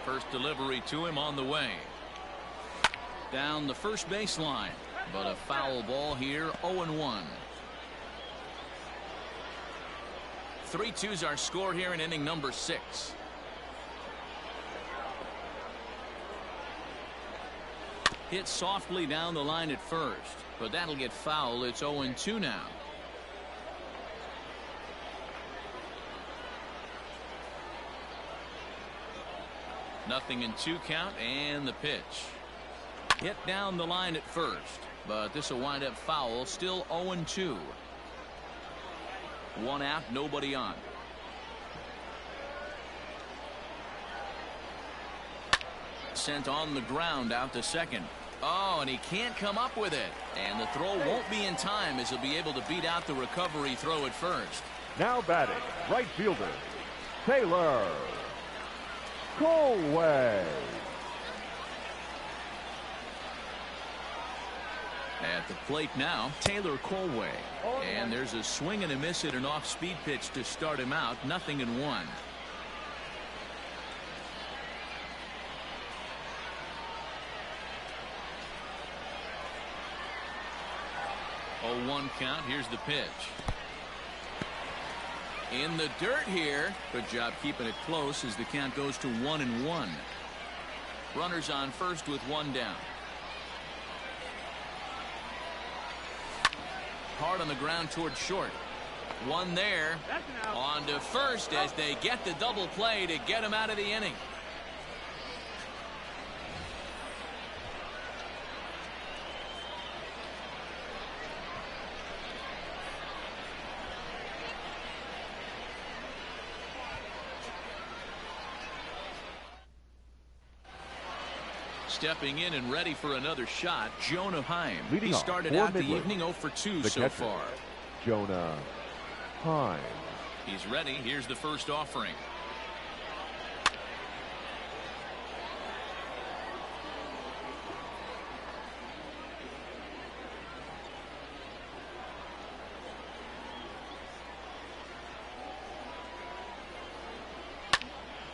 First delivery to him on the way. Down the first baseline, but a foul ball here, 0-1. 3-2's our score here in inning number 6. Hit softly down the line at first, but that'll get foul. It's 0-2 now. Nothing in 2 count, and the pitch. Hit down the line at first, but this will wind up foul. Still 0-2. 1 out, nobody on. Sent on the ground out to second. Oh, and he can't come up with it. And the throw won't be in time as he'll be able to beat out the recovery throw at first. Now batting, right fielder, Taylor Colway. At the plate now, Taylor Colway. And there's a swing and a miss at an off-speed pitch to start him out. 0-1. 0-1 count. Here's the pitch. In the dirt here. Good job keeping it close as the count goes to 1-1. Runners on first with 1 down. Hard on the ground toward short. 1 there. On to first as they get the double play to get him out of the inning. Stepping in and ready for another shot, Jonah Heim. Leading He off started for out the Midland, evening 0 for 2 the so catcher, far. Jonah Heim. He's ready. Here's the first offering.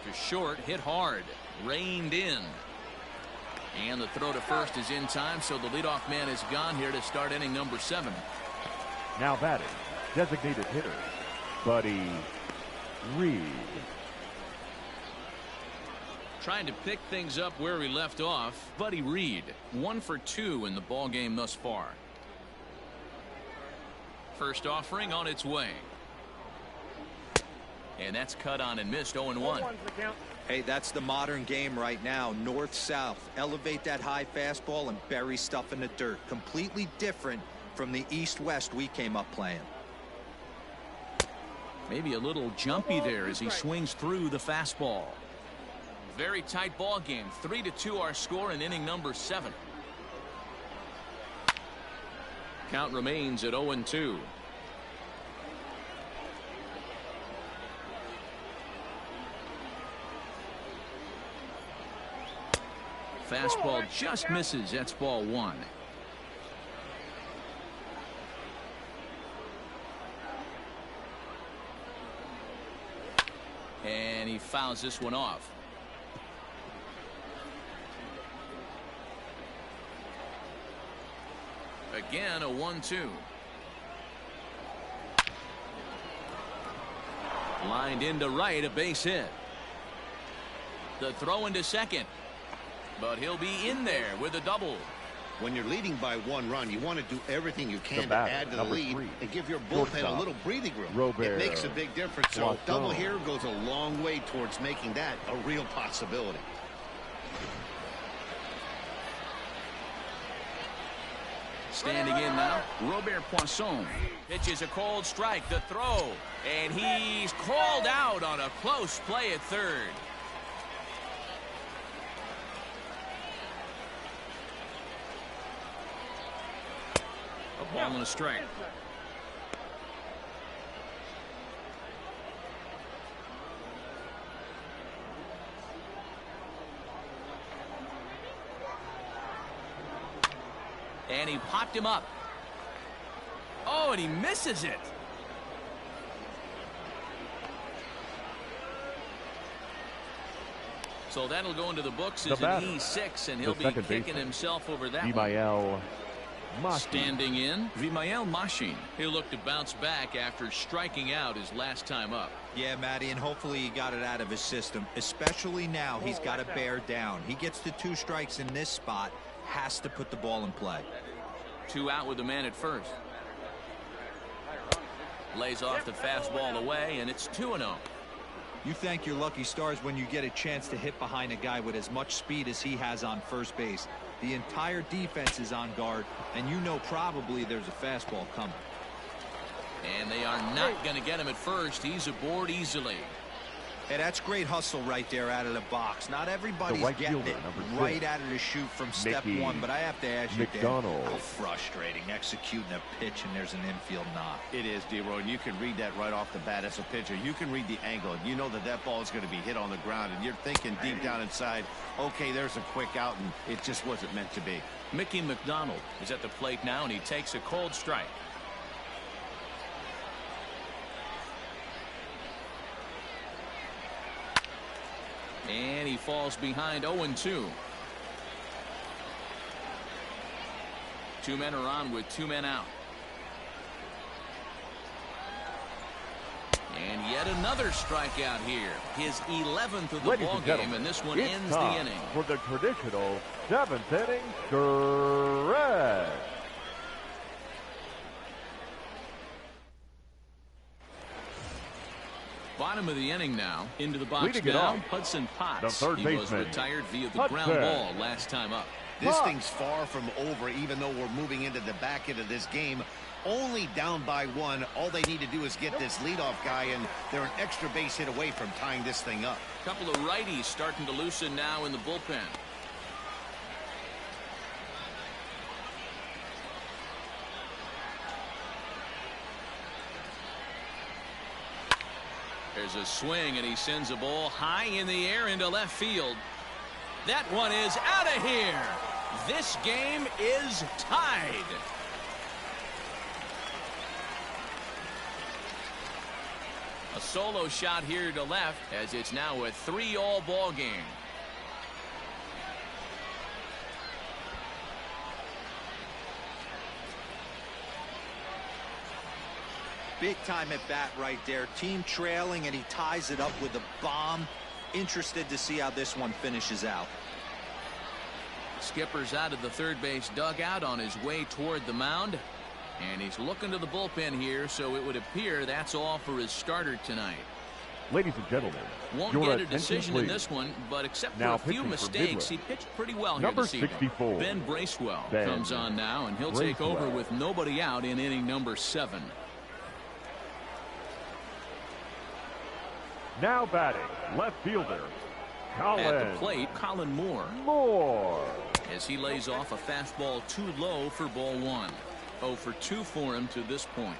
To short, hit hard, reined in. And the throw to first is in time, so the leadoff man is gone here to start inning number 7. Now batting, designated hitter, Buddy Reed. Trying to pick things up where we left off, Buddy Reed, 1 for 2 in the ball game thus far. First offering on its way. And that's cut on and missed. 0-1. Hey, that's the modern game right now. North-south. Elevate that high fastball and bury stuff in the dirt. Completely different from the east-west we came up playing. Maybe a little jumpy there as he swings through the fastball. Very tight ball game. 3-2 our score in inning number 7. Count remains at 0-2. Fastball just misses. That's ball 1. And he fouls this one off. Again, a 1-2. Lined into right, a base hit. The throw into second. But he'll be in there with a double. When you're leading by 1 run, you want to do everything you can to batter, add to the number lead 3. and give your bullpen a little breathing room. It makes a big difference. So double here goes a long way towards making that a real possibility. Standing in now, Robert Poisson pitches a cold strike. The throw, and he's called out on a close play at third. A ball and a strike. And he popped him up. Oh, and he misses it. So that'll go into the books as an E6, and he'll be kicking himself over that one. Standing in, Vimael Machin. He'll look to bounce back after striking out his last time up. Yeah, Matty, and hopefully he got it out of his system. Especially now, he's got to bear down. He gets the 2 strikes in this spot. Has to put the ball in play. 2 out with the man at first. Lays off the fastball away, and it's 2-0. You thank your lucky stars when you get a chance to hit behind a guy with as much speed as he has on first base. The entire defense is on guard, and you know probably there's a fastball coming. And they are not going to get him at first. He's aboard easily. Hey, that's great hustle right there out of the box. Not everybody's getting it right out of the chute from step 1, but I have to ask you, Dan, how frustrating executing a pitch and there's an infield knock. It is, D-Roy, and you can read that right off the bat as a pitcher. You can read the angle, and you know that that ball is going to be hit on the ground, and you're thinking deep down inside, okay, there's a quick out, and it just wasn't meant to be. Mickey McDonald is at the plate now, and he takes a cold strike. And he falls behind 0-2. 2 men are on with 2 men out. And yet another strikeout here. His 11th of the ball game, and this one ends the inning. For the traditional 7th inning stretch. Bottom of the inning now. Into the box now, Hudson Potts. The third he baseman. was retired via the ground ball last time up. This thing's far from over, even though we're moving into the back end of this game. Only down by 1. All they need to do is get this leadoff guy, and they're an extra base hit away from tying this thing up. A couple of righties starting to loosen now in the bullpen. There's a swing, and he sends a ball high in the air into left field. That one is out of here. This game is tied. A solo shot here to left, as it's now a 3-all ball game. Big time at bat right there. Team trailing, and he ties it up with a bomb. Interested to see how this one finishes out. Skipper's out of the third base dugout on his way toward the mound. And he's looking to the bullpen here, so it would appear that's all for his starter tonight. Ladies and gentlemen, won't your get a decision in this one, but except for a few mistakes, he pitched pretty well here this evening. Number 64. Ben Bracewell comes on now, and he'll take over with nobody out in inning number 7. Now batting, left fielder, Colin. At the plate, Colin Moore. As he lays off a fastball too low for ball 1. 0 for 2 for him to this point.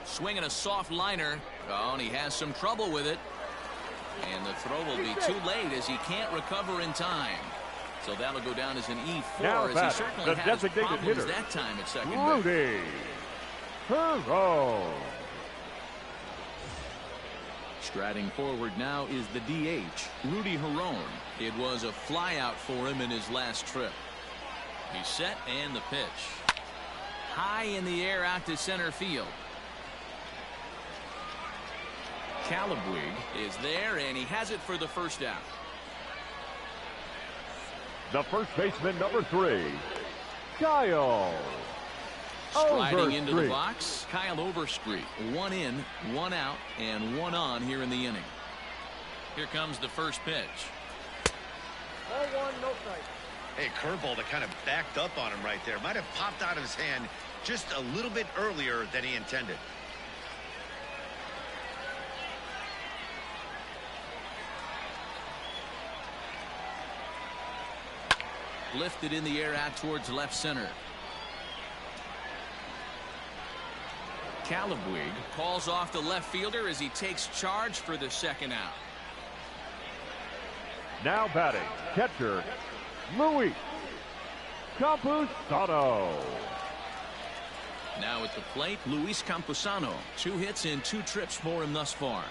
Swinging a soft liner. Oh, and he has some trouble with it. And the throw will be too late as he can't recover in time. So that'll go down as an E4, now as he certainly has problems hitter, that time at second base. Rudy Perot. Striding forward now is the DH, Rudy Perot. It was a flyout for him in his last trip. He's set, and the pitch. High in the air out to center field. Calabwig is there, and he has it for the first out. The first baseman, number 3, Kyle Striding into the Overstreet. box, Kyle Overstreet. 1 in, 1 out, and 1 on here in the inning. Here comes the first pitch. Ball 1, no strike. Hey, curveball that kind of backed up on him right there. Might have popped out of his hand just a little bit earlier than he intended. Lifted in the air out towards left center. Calabwig calls off the left fielder as he takes charge for the second out. Now batting, catcher, Luis Campusano. Now at the plate, Luis Campusano. 2 hits and 2 trips for him thus far.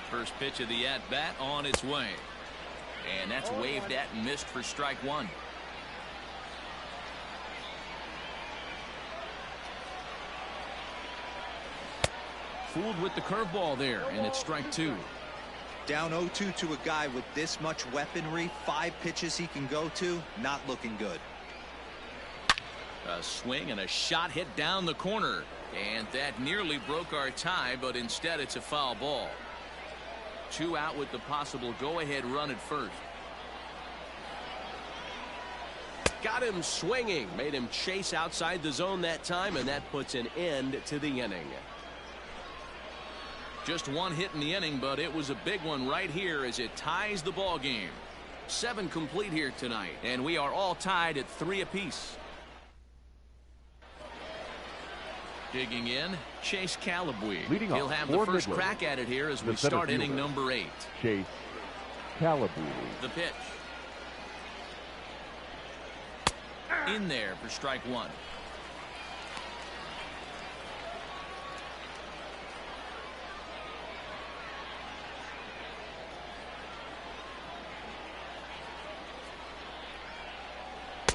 First pitch of the at-bat on its way. And that's waved at and missed for strike 1. Fooled with the curveball there, and it's strike 2. Down 0-2 to a guy with this much weaponry, 5 pitches he can go to, not looking good. A swing and a shot hit down the corner, and that nearly broke our tie, but instead it's a foul ball. 2 out with the possible go-ahead run at first. Got him swinging, made him chase outside the zone that time, and that puts an end to the inning. Just 1 hit in the inning, but it was a big one right here as it ties the ball game. 7 complete here tonight, and we are all tied at 3 apiece. Digging in, Chase Calabwig. Leading He'll off have the for first Midland, crack at it here as we the center start inning fielder, number 8. Chase Calabwig. The pitch. In there for strike 1.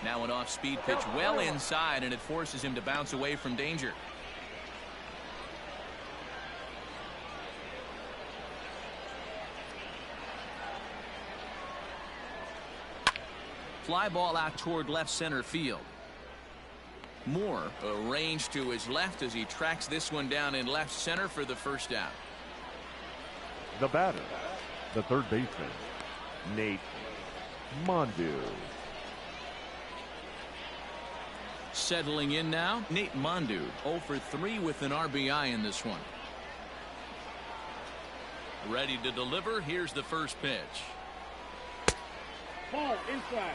Now an off-speed pitch well inside, and it forces him to bounce away from danger. Fly ball out toward left center field. Moore arranged to his left as he tracks this one down in left center for the first out. The batter, the third baseman, Nate Mondu. Settling in now, Nate Mondu, 0 for 3 with an RBI in this one. Ready to deliver. Here's the first pitch. Ball inside.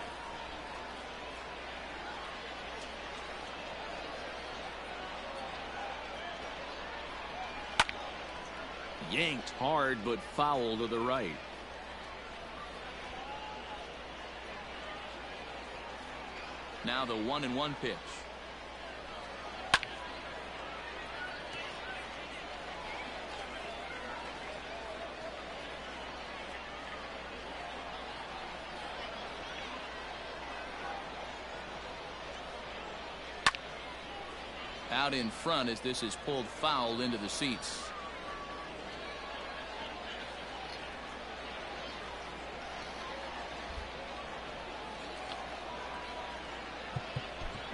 Yanked hard, but foul to the right. Now the 1-1 pitch. Out in front as this is pulled foul into the seats.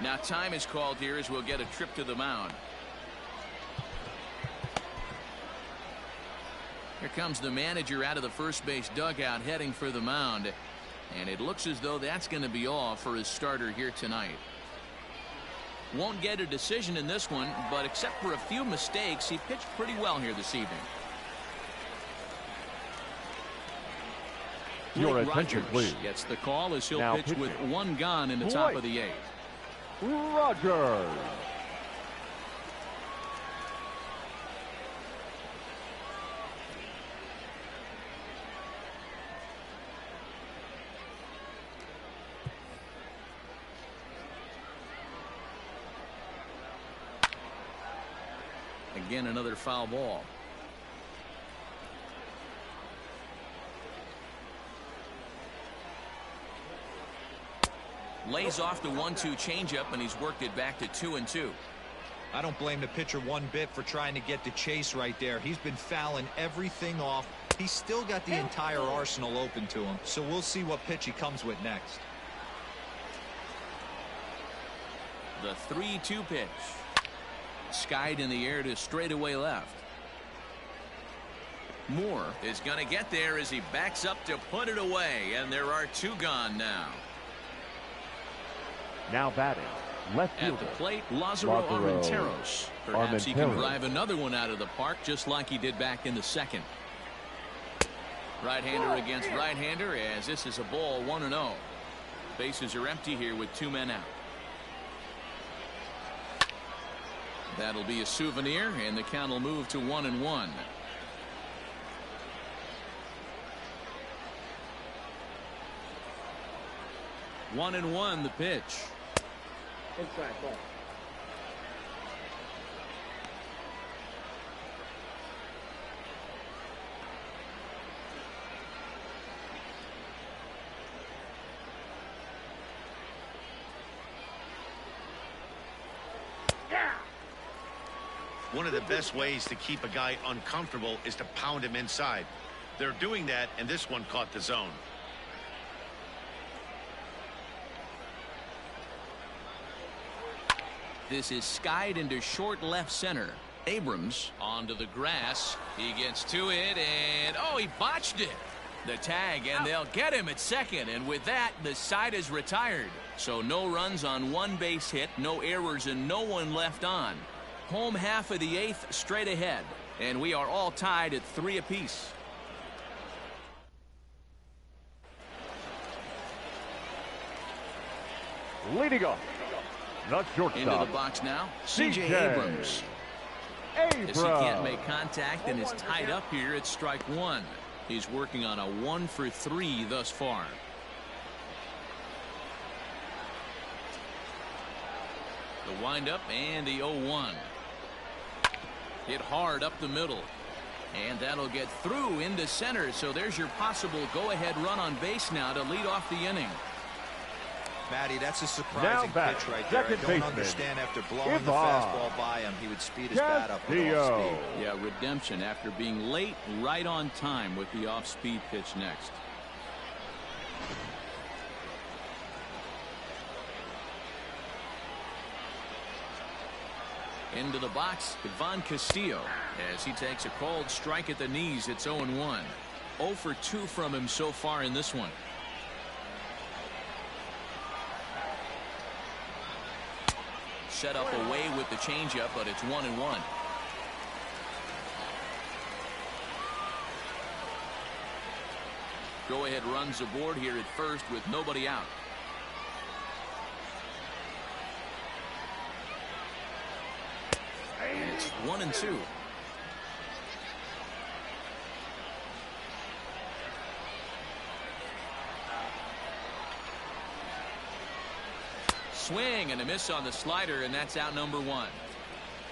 Now time is called here as we'll get a trip to the mound. Here comes the manager out of the first base dugout heading for the mound. And it looks as though that's going to be all for his starter here tonight. Won't get a decision in this one, but except for a few mistakes, he pitched pretty well here this evening. Your attention, Rogers please. gets the call as he'll Now pitch pitching. with one gone in the top of the 8th. Rogers. Again, another foul ball. Lays off the 1-2 changeup, and he's worked it back to 2-2. I don't blame the pitcher one bit for trying to get the chase right there. He's been fouling everything off. He's still got the entire arsenal open to him, so we'll see what pitch he comes with next. The 3-2 pitch. Skied in the air to straightaway left. Moore is going to get there as he backs up to put it away, and there are 2 gone now. Now batting, left At fielder. the plate, Lázaro Armenteros. Perhaps he can Armenteros. drive another one out of the park just like he did back in the second. Right-hander against right-hander as this is a ball 1-0. Bases are empty here with 2 men out. That'll be a souvenir, and the count will move to 1-1. One and one, the pitch. Inside ball. One of the best ways to keep a guy uncomfortable is to pound him inside. They're doing that, and this one caught the zone. This is skied into short left center. Abrams onto the grass. He gets to it, and oh, he botched it. The tag, and they'll get him at second, and with that, the side is retired. So no runs on 1 base hit, no errors, and no one left on. Home half of the 8th straight ahead, and we are all tied at 3 apiece. Leading off, the shortstop. Into the box now, C.J. Abrams. As he can't make contact and is tied up here at strike 1. He's working on a 1 for 3 thus far. The windup and the 0-1. Hit hard up the middle. And that'll get through into center. So there's your possible go-ahead run on base now to lead off the inning. Matty, that's a surprising pitch right there. I don't baseman, understand after blowing the fastball by him, he would speed his bat up with off speed. Yeah, redemption after being late, right on time with the off-speed pitch next. Into the box, Ivan Castillo, as he takes a cold strike at the knees. It's 0-1. 0 for 2 from him so far in this one. Set up away with the changeup, but it's 1-1. Go-ahead runs aboard here at first with nobody out. And it's 1-2. Swing and a miss on the slider, and that's out number 1.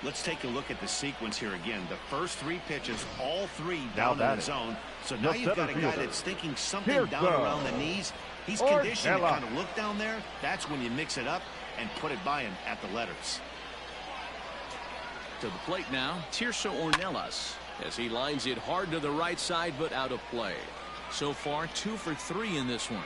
Let's take a look at the sequence here again. The first 3 pitches, all 3 down in the zone. So now you've got a guy that's thinking something down around the knees. He's conditioned to kind of look down there. That's when you mix it up and put it by him at the letters. To the plate now, Tirso Ornelas, as he lines it hard to the right side, but out of play. So far, 2 for 3 in this one.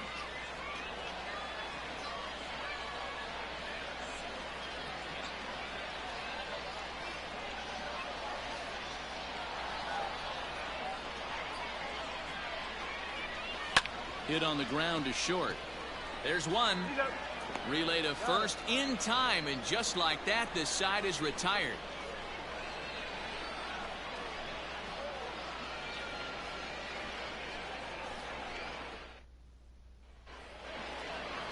Hit on the ground to short. There's one. Relay to first in time, and just like that, this side is retired.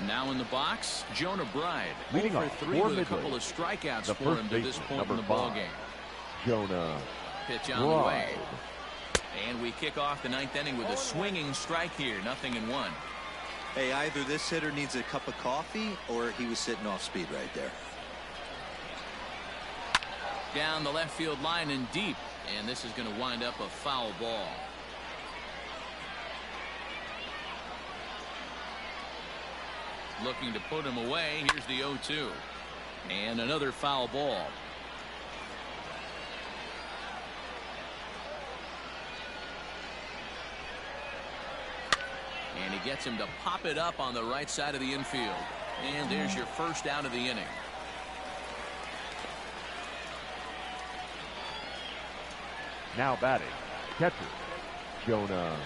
Now in the box, Jonah Bride. 0 for 3 with a couple of strikeouts for him to this point in the ballgame. Jonah Pitch on the way. And we kick off the 9th inning with a swinging strike here. 0-1. Hey, either this hitter needs a cup of coffee or he was sitting off speed right there. Down the left field line and deep. And this is going to wind up a foul ball. Looking to put him away. Here's the 0-2. And another foul ball. And he gets him to pop it up on the right side of the infield. And there's your first out of the inning. now batting. Catcher, Jonah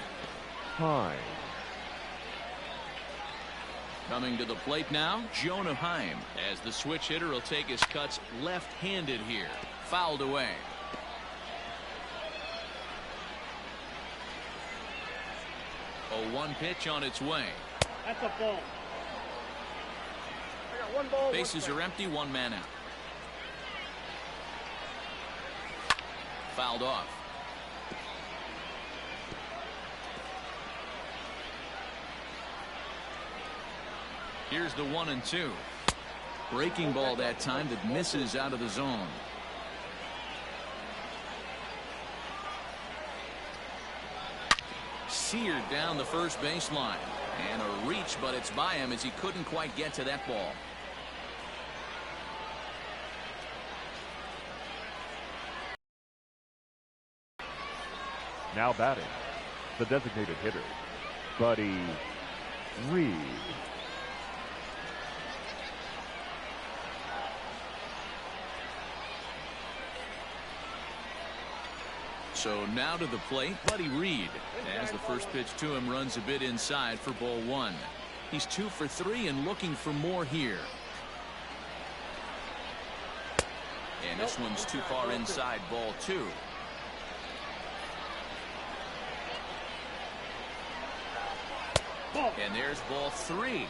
Heim. Coming to the plate now, Jonah Heim, as the switch hitter will take his cuts left-handed here. Fouled away. A 1 pitch on its way. That's a ball. I got 1 ball. Bases are empty, 1 man out. Fouled off. Here's the 1-2. Breaking ball that time that misses out of the zone. Seared down the first baseline. And a reach, but it's by him as he couldn't quite get to that ball. Now batting, the designated hitter, Buddy Reed. So now to the plate, Buddy Reed, as the first pitch to him runs a bit inside for ball 1. He's 2 for 3 and looking for more here. And this one's too far inside, ball 2. And there's ball 3.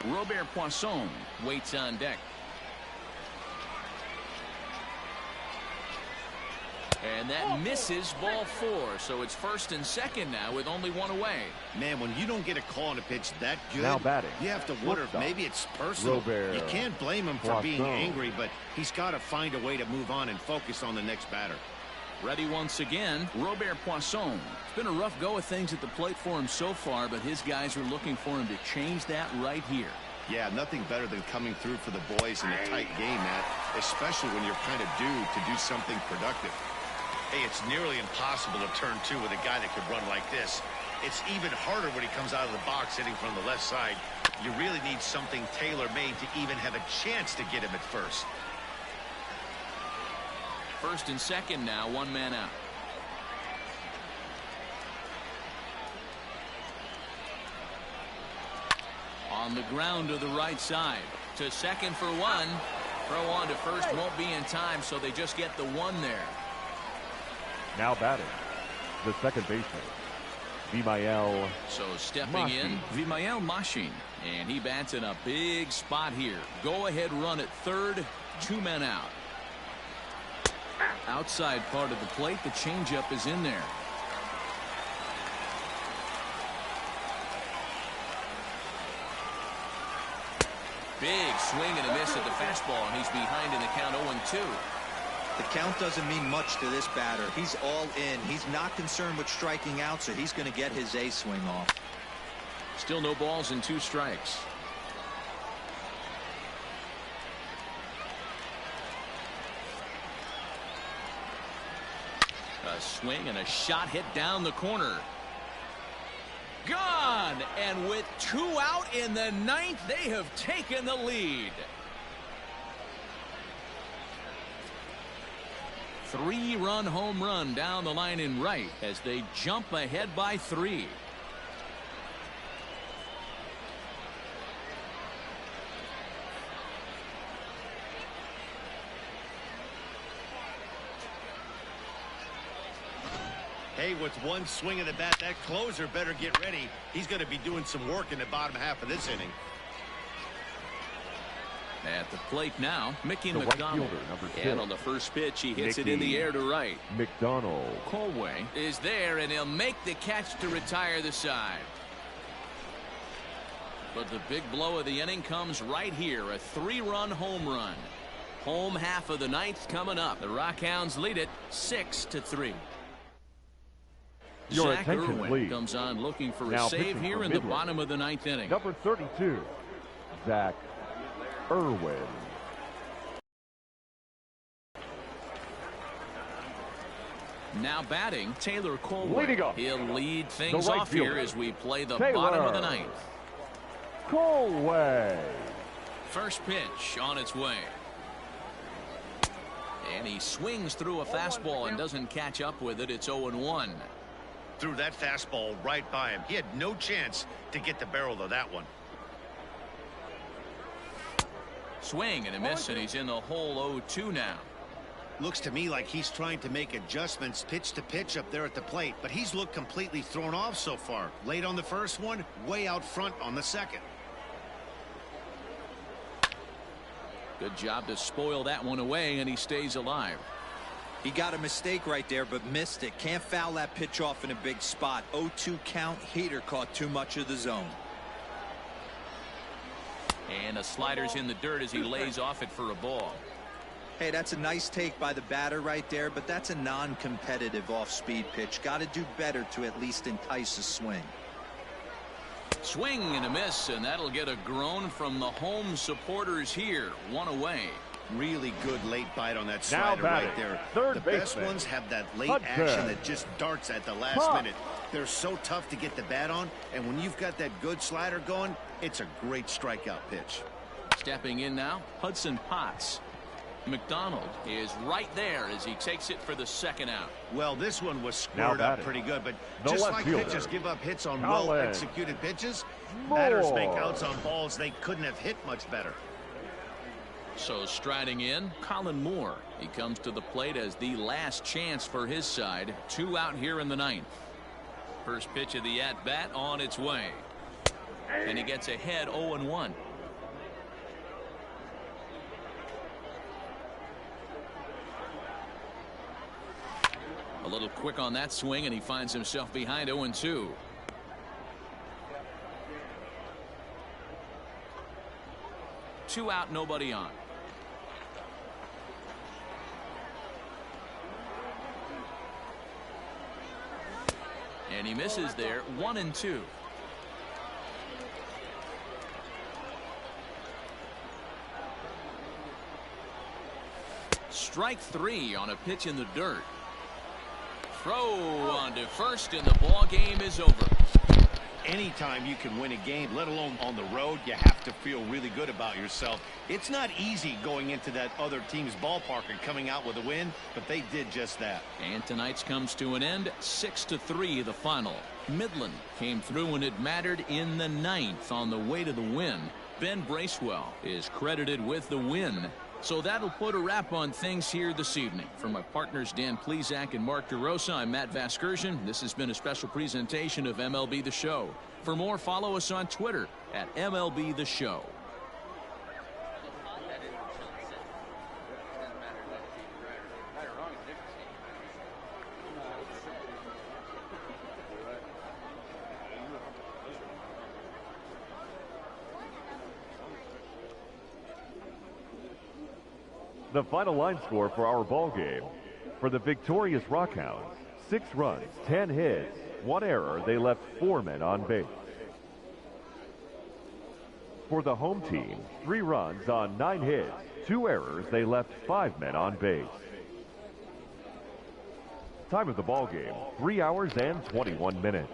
Robert Poisson waits on deck. And that misses ball 4. So it's first and second now with only 1 away. Man, when you don't get a call on a pitch that good, now batting, you have to wonder if maybe it's personal. Robert you can't blame him for being angry, but he's got to find a way to move on and focus on the next batter. Ready once again, Robert Poisson. It's been a rough go of things at the plate for him so far, but his guys are looking for him to change that right here. Yeah, nothing better than coming through for the boys in a tight game, Matt, especially when you're kind of due to do something productive. Hey, it's nearly impossible to turn 2 with a guy that could run like this. It's even harder when he comes out of the box hitting from the left side. You really need something tailor-made to even have a chance to get him at first. First and second now, 1 man out. On the ground to the right side. To second for 1. Throw on to first won't be in time, so they just get the 1 there. Now batting, the second baseman, Vimael. So stepping in, Vimael Machine, and he bats in a big spot here. Go ahead run at third, 2 men out. Outside part of the plate, the changeup is in there. Big swing and a miss at the fastball, and he's behind in the count 0-2. The count doesn't mean much to this batter. He's all in. He's not concerned with striking out, so he's going to get his A swing off. Still no balls and 2 strikes. A swing and a shot hit down the corner. Gone! And with 2 out in the 9th, they have taken the lead. 3-run home run down the line in right as they jump ahead by 3. Hey, with 1 swing of the bat, that closer better get ready. He's going to be doing some work in the bottom half of this inning. At the plate now, Mickey The McDonald. right fielder, number 2. And on the first pitch, he hits it in Mickey the air to right. McDonald. Colway is there, and he'll make the catch to retire the side. But the big blow of the inning comes right here, a 3-run home run. Home half of the 9th coming up. The Rockhounds lead it 6-3. Your Zach attention, Irwin please. comes on looking for Now a save pitching here for in the Midland. bottom of the 9th inning. Number 32, Zach Irwin. Now batting, Taylor Colway. Leading off. He'll lead things right off here fielder, as we play the Taylor bottom of the 9th. Colway. First pitch on its way. And he swings through a fastball and doesn't catch up with it. It's 0-1. Threw that fastball right by him. He had no chance to get the barrel of that one. Swing and a miss, and he's in the hole 0-2 now. Looks to me like he's trying to make adjustments pitch to pitch up there at the plate, but he's looked completely thrown off so far. Late on the first one, way out front on the second. Good job to spoil that one away, and he stays alive. He got a mistake right there, but missed it. Can't foul that pitch off in a big spot. 0-2 count. Heater caught too much of the zone. And a slider's in the dirt as he lays off it for a ball. Hey, that's a nice take by the batter right there, but that's a non-competitive off-speed pitch. Got to do better to at least entice a swing. Swing and a miss, and that'll get a groan from the home supporters here. 1 away. Really good late bite on that Now slider batting, right there. third The best baseman, ones have that late Hudson. action that just darts at the last Huh. minute. They're so tough to get the bat on, and when you've got that good slider going, it's a great strikeout pitch. Stepping in now, Hudson Potts. McDonald is right there as he takes it for the 2nd out. Well, this one was Now squared up batting, pretty good, but the just left like fielder, pitchers give up hits on Colin well-executed pitches, batters make Moore. outs on balls they couldn't have hit much better. So striding in, Colin Moore. He comes to the plate as the last chance for his side. 2 out here in the 9th. First pitch of the at-bat on its way. And he gets ahead 0-1. A little quick on that swing, and he finds himself behind 0-2. Two out, nobody on. And he misses there. 1-2. Strike 3 on a pitch in the dirt. Throw on to first, and the ball game is over. Anytime you can win a game, let alone on the road, you have to feel really good about yourself. It's not easy going into that other team's ballpark and coming out with a win, but they did just that. And tonight's comes to an end. 6-3 the final. Midland came through when it mattered in the 9th on the way to the win. Ben Bracewell is credited with the win. So that'll put a wrap on things here this evening. For my partners Dan Plezak and Mark DeRosa, I'm Matt Vasgersian. This has been a special presentation of MLB The Show. For more, follow us on Twitter at MLB The Show. The final line score for our ball game. For the victorious Rockhounds, 6 runs, 10 hits, 1 error. They left 4 men on base. For the home team, 3 runs on 9 hits, 2 errors. They left 5 men on base. Time of the ball game, 3 hours and 21 minutes.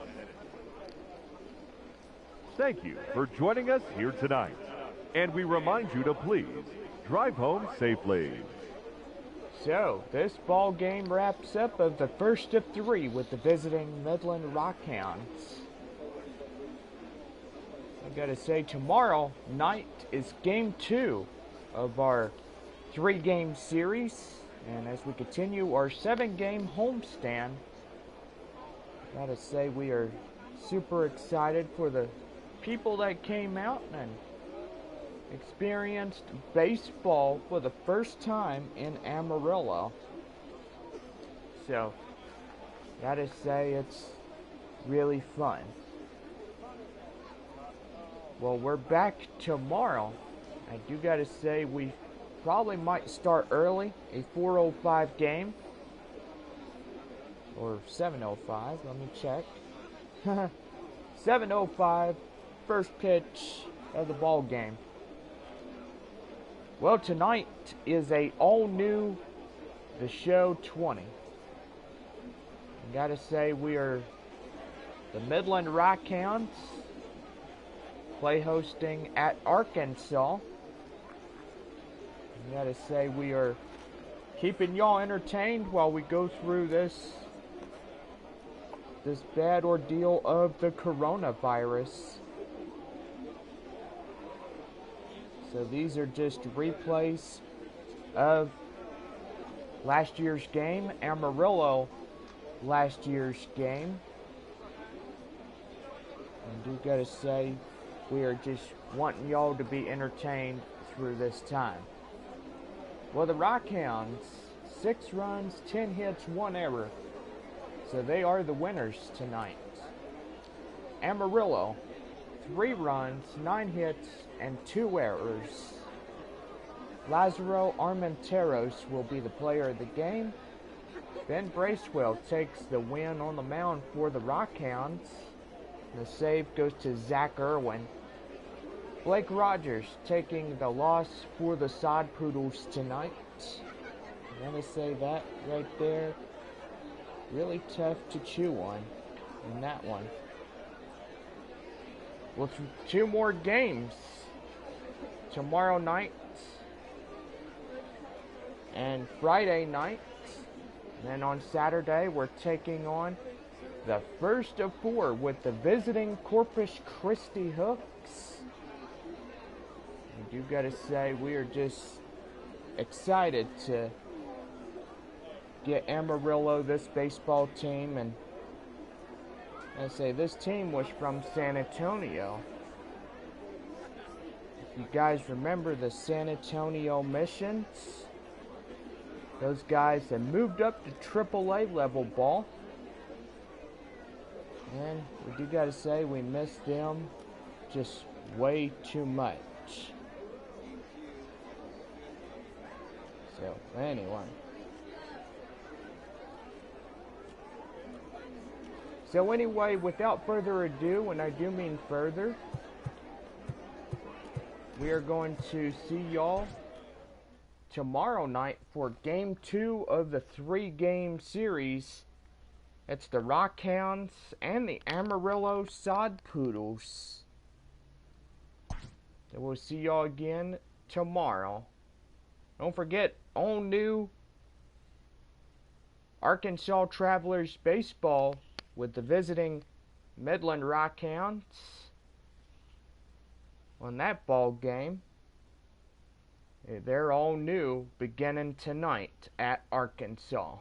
Thank you for joining us here tonight. And we remind you to please drive home safely. So, this ball game wraps up of the first of 3 with the visiting Midland Rockhounds. I gotta say, tomorrow night is game 2 of our 3-game series. And as we continue our 7-game homestand, I gotta say we are super excited for the people that came out and experienced baseball for the first time in Amarillo. So, gotta say it's really fun. Well, we're back tomorrow. I do gotta say we probably might start early, a 4:05 game. Or 7:05, let me check. 7:05, first pitch of the ball game. Well, tonight is a all-new The Show 20. I gotta say, we are the Midland Rockhounds, play hosting at Arkansas. I gotta say, we are keeping y'all entertained while we go through this bad ordeal of the coronavirus. So these are just replays of last year's game, Amarillo last year's game. And do gotta say, we are just wanting y'all to be entertained through this time. Well, the Rockhounds, 6 runs, 10 hits, 1 error. So they are the winners tonight. Amarillo, 3 runs, 9 hits, and 2 errors. Lazaro Armenteros will be the player of the game. Ben Bracewell takes the win on the mound for the Rockhounds. The save goes to Zach Irwin. Blake Rogers taking the loss for the Sod Poodles tonight. I'm going to say that right there. Really tough to chew on in that one. Well, 2 more games. Tomorrow night and Friday night. And then on Saturday, we're taking on the first of 4 with the visiting Corpus Christi Hooks. I do gotta say, we are just excited to get Amarillo, this baseball team, and I say this team was from San Antonio. If you guys remember the San Antonio Missions, those guys have moved up to AAA level ball. And we do gotta say, we miss them just way too much. So, anyway. So anyway, without further ado, and I do mean further, we are going to see y'all tomorrow night for game 2 of the 3-game series. It's the Rockhounds and the Amarillo Sod Poodles. So we'll see y'all again tomorrow. Don't forget, all new Arkansas Travelers baseball with the visiting Midland Rockhounds on that ball game. They're all new beginning tonight at Arkansas.